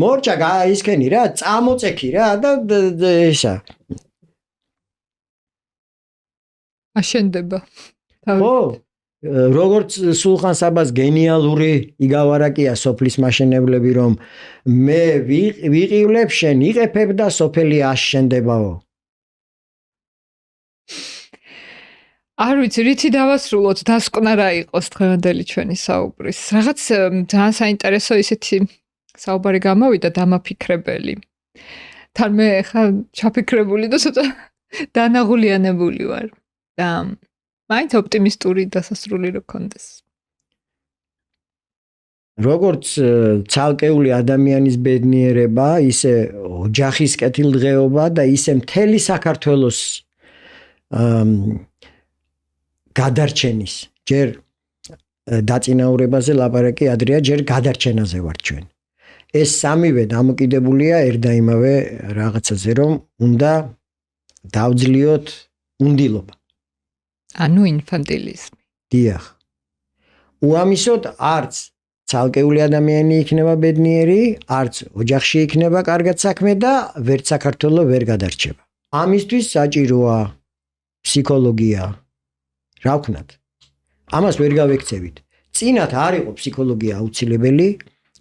მორჭა ისქენი რა წამოწექი რა და ესა
აშენდება.
ხო როგორც სულხან საბას გენიალური იგავარაკია სოფლის მაშენებლები რომ მე ვიყივლებ შენ იყეფებ და სოფელი აშენდებაო.
არ ვიცი, რითი დავასრულოთ, დასკვნა რა იყოს დღევანდელი ჩვენი საუბრის. რაღაც ძალიან საინტერესო ისეთი საუბარი გამოვიდა დამაფიქრებელი. თან მე ხა ჩაფიქრებული და ცოტა დანაღულიანებული ვარ. და მაინც ოპტიმისტური დასასრული რო კონდეს.
როგორც ცალკეული ადამიანის ბედნიერება, ისე ოჯახის კეთილდღეობა და ისე მთელი საქართველოს გადარჩენის, ჯერ დაწინაურებაზე ლაპარაკი ადრეა, ჯერ გადარჩენაზე ვარ ჩვენ. ეს სამივე დამოკიდებულია ერთ და იმავე რაღაცაზე, რომ უნდა დავძლიოთ უნდილობა.
ანუ ინფანტილიზმი.
დიახ. უამისოდ არც ცალკეული ადამიანი იქნება ბედნიერი, არც ოჯახში იქნება კარგად საქმე და ვერც საქართველო ვერ გადარჩება. ამისთვის საჭიროა ფსიქოლოგია. რა ვქნათ? ამას ვერ გავექცევით. წინათ არ იყო ფსიქოლოგია აუცილებელი,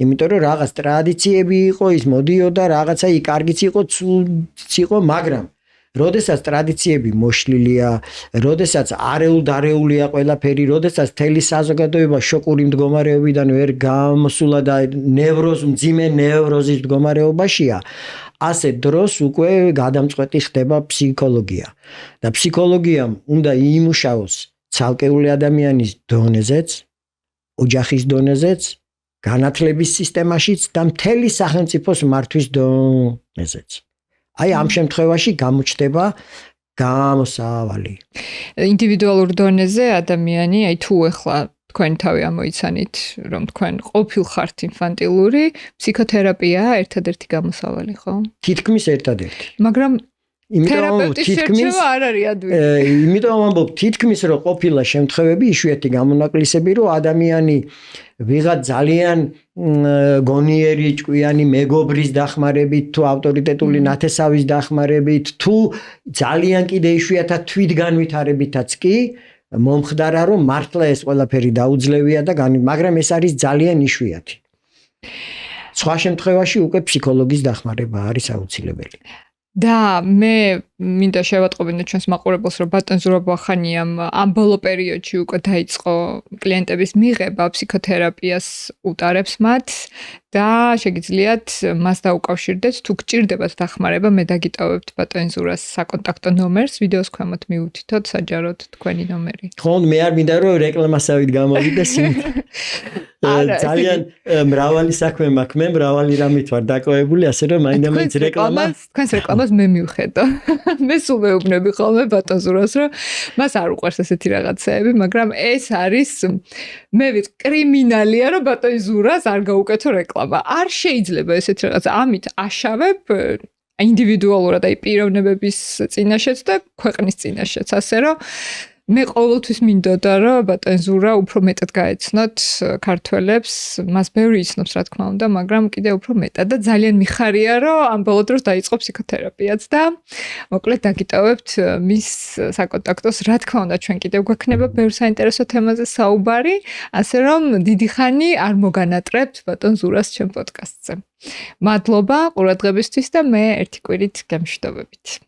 იმიტომ რომ რაღაც ტრადიციები იყო, ის მოდიოდა, რაღაცა კარგიც იყო, ცუდიც იყო, მაგრამ როდესაც ტრადიციები მოშლილია, როდესაც არეულდარეულია ყველაფერი, როდესაც მთელი საზოგადოება შოკური მდგომარეობიდან ვერ გამოსულა და მძიმე ნევროზის მდგომარეობაშია, ასეთ დროს უკვე გადამწყვეტი ხდება ფსიქოლოგია. და ფსიქოლოგიამ უნდა იმუშაოს ცალკეული ადამიანის დონეზეც, ოჯახის დონეზეც, განათლების სისტემაშიც და მთელი სახელმწიფოს მართვის დონეზეც. აი ამ შემთხვევაში გამოჩნდება გამოსავალი.
ინდივიდუალურ დონეზე ადამიანი, აი თუ ახლა თქვენ თავი ამოიცანით, რომ თქვენ ყოფილ ხართ ინფანტილური, ფსიქოთერაპია ერთადერთი გამოსავალი, ხო?
თითქმის ერთადერთი.
მაგრამ თერაპევტის შერჩევა არ არის ადვილი.
იმიტომ ამბობ, თითქმის რომ ყოფილა შემთხვევები, იშვიათი გამონაკლისები, რომ ადამიანი ვიღაც ძალიან გონიერი, ჭკვიანი მეგობრის დახმარებით, თუ ავტორიტეტული ნათესავის დახმარებით, თუ ძალიან კიდე იშვიათად თვითგანვითარებითაც კი მომხდარა, რომ მართლა ეს ყველაფერი დაუძლევია და მაგრამ ეს არის ძალიან იშვიათი. სხვა შემთხვევაში უკვე ფსიქოლოგის დახმარება არის აუცილებელი.
და მე მინდა შევატყობინო ჩვენს მაყურებელს, რომ ბატონ ზურაბ-ვახანიამ ამ ბოლო პერიოდში უკვე დაიწყო კლიენტების მიღება ფსიქოთერაპიას უტარებს მათ და შეგიძლიათ მას დაუკავშირდეთ, თუ გჭირდებათ დახმარება, მე დაგიტოვებთ ბატონ ზურას საკონტაქტო ნომერს, ვიდეოს ქვემოთ მიუთითოთ საჯაროდ თქვენი ნომერი.
ხო, მე არ მინდა რომ რეკლამასავით გამოვიდეს. ძალიან მრავალი საქმე მაქვს, მე მრავალი რამით ვარ დაკავებული, ასე რომ მაინდა-მაინც
თქვენს რეკლამას მე მივხედო. მე სულ მეუბნები ხოლმე ბატონ ზურას, რომ მას არ უყვარს ესეთი რაღაცეები, მაგრამ ეს არის მე ვიტყვი კრიმინალია, რომ ბატონ ზურას არ გაუკეთო რეკლამა. არ შეიძლება ესეთი რაღაცა. ამით აშავებ ინდივიდუალურად აი პიროვნებების წინაშეც და ქვეყნის წინაშეც, ასე რომ მე ყოველთვის მინდოდა რომ ბატონ ზურა უფრო მეტად გაეცნოთ ქართველებს, მას ბევრი იცნობს რა თქმა უნდა, მაგრამ კიდე უფრო მეტად და ძალიან მიხარია რომ ამ ბოლო დროს დაიწყო ფსიქოთერაპიაც და მოკლედ დაგიტოვებთ მის საკონტაქტოს, რა თქმა უნდა ჩვენ კიდევ გვექნება ბევრ საინტერესო თემაზე საუბარი, ასე რომ დიდი ხანი არ მოგანატრებთ ბატონ ზურას ჩემ პოდკასტზე. მადლობა ყურადღებისთვის და მე ერთი კვირით გემშვიდობებით.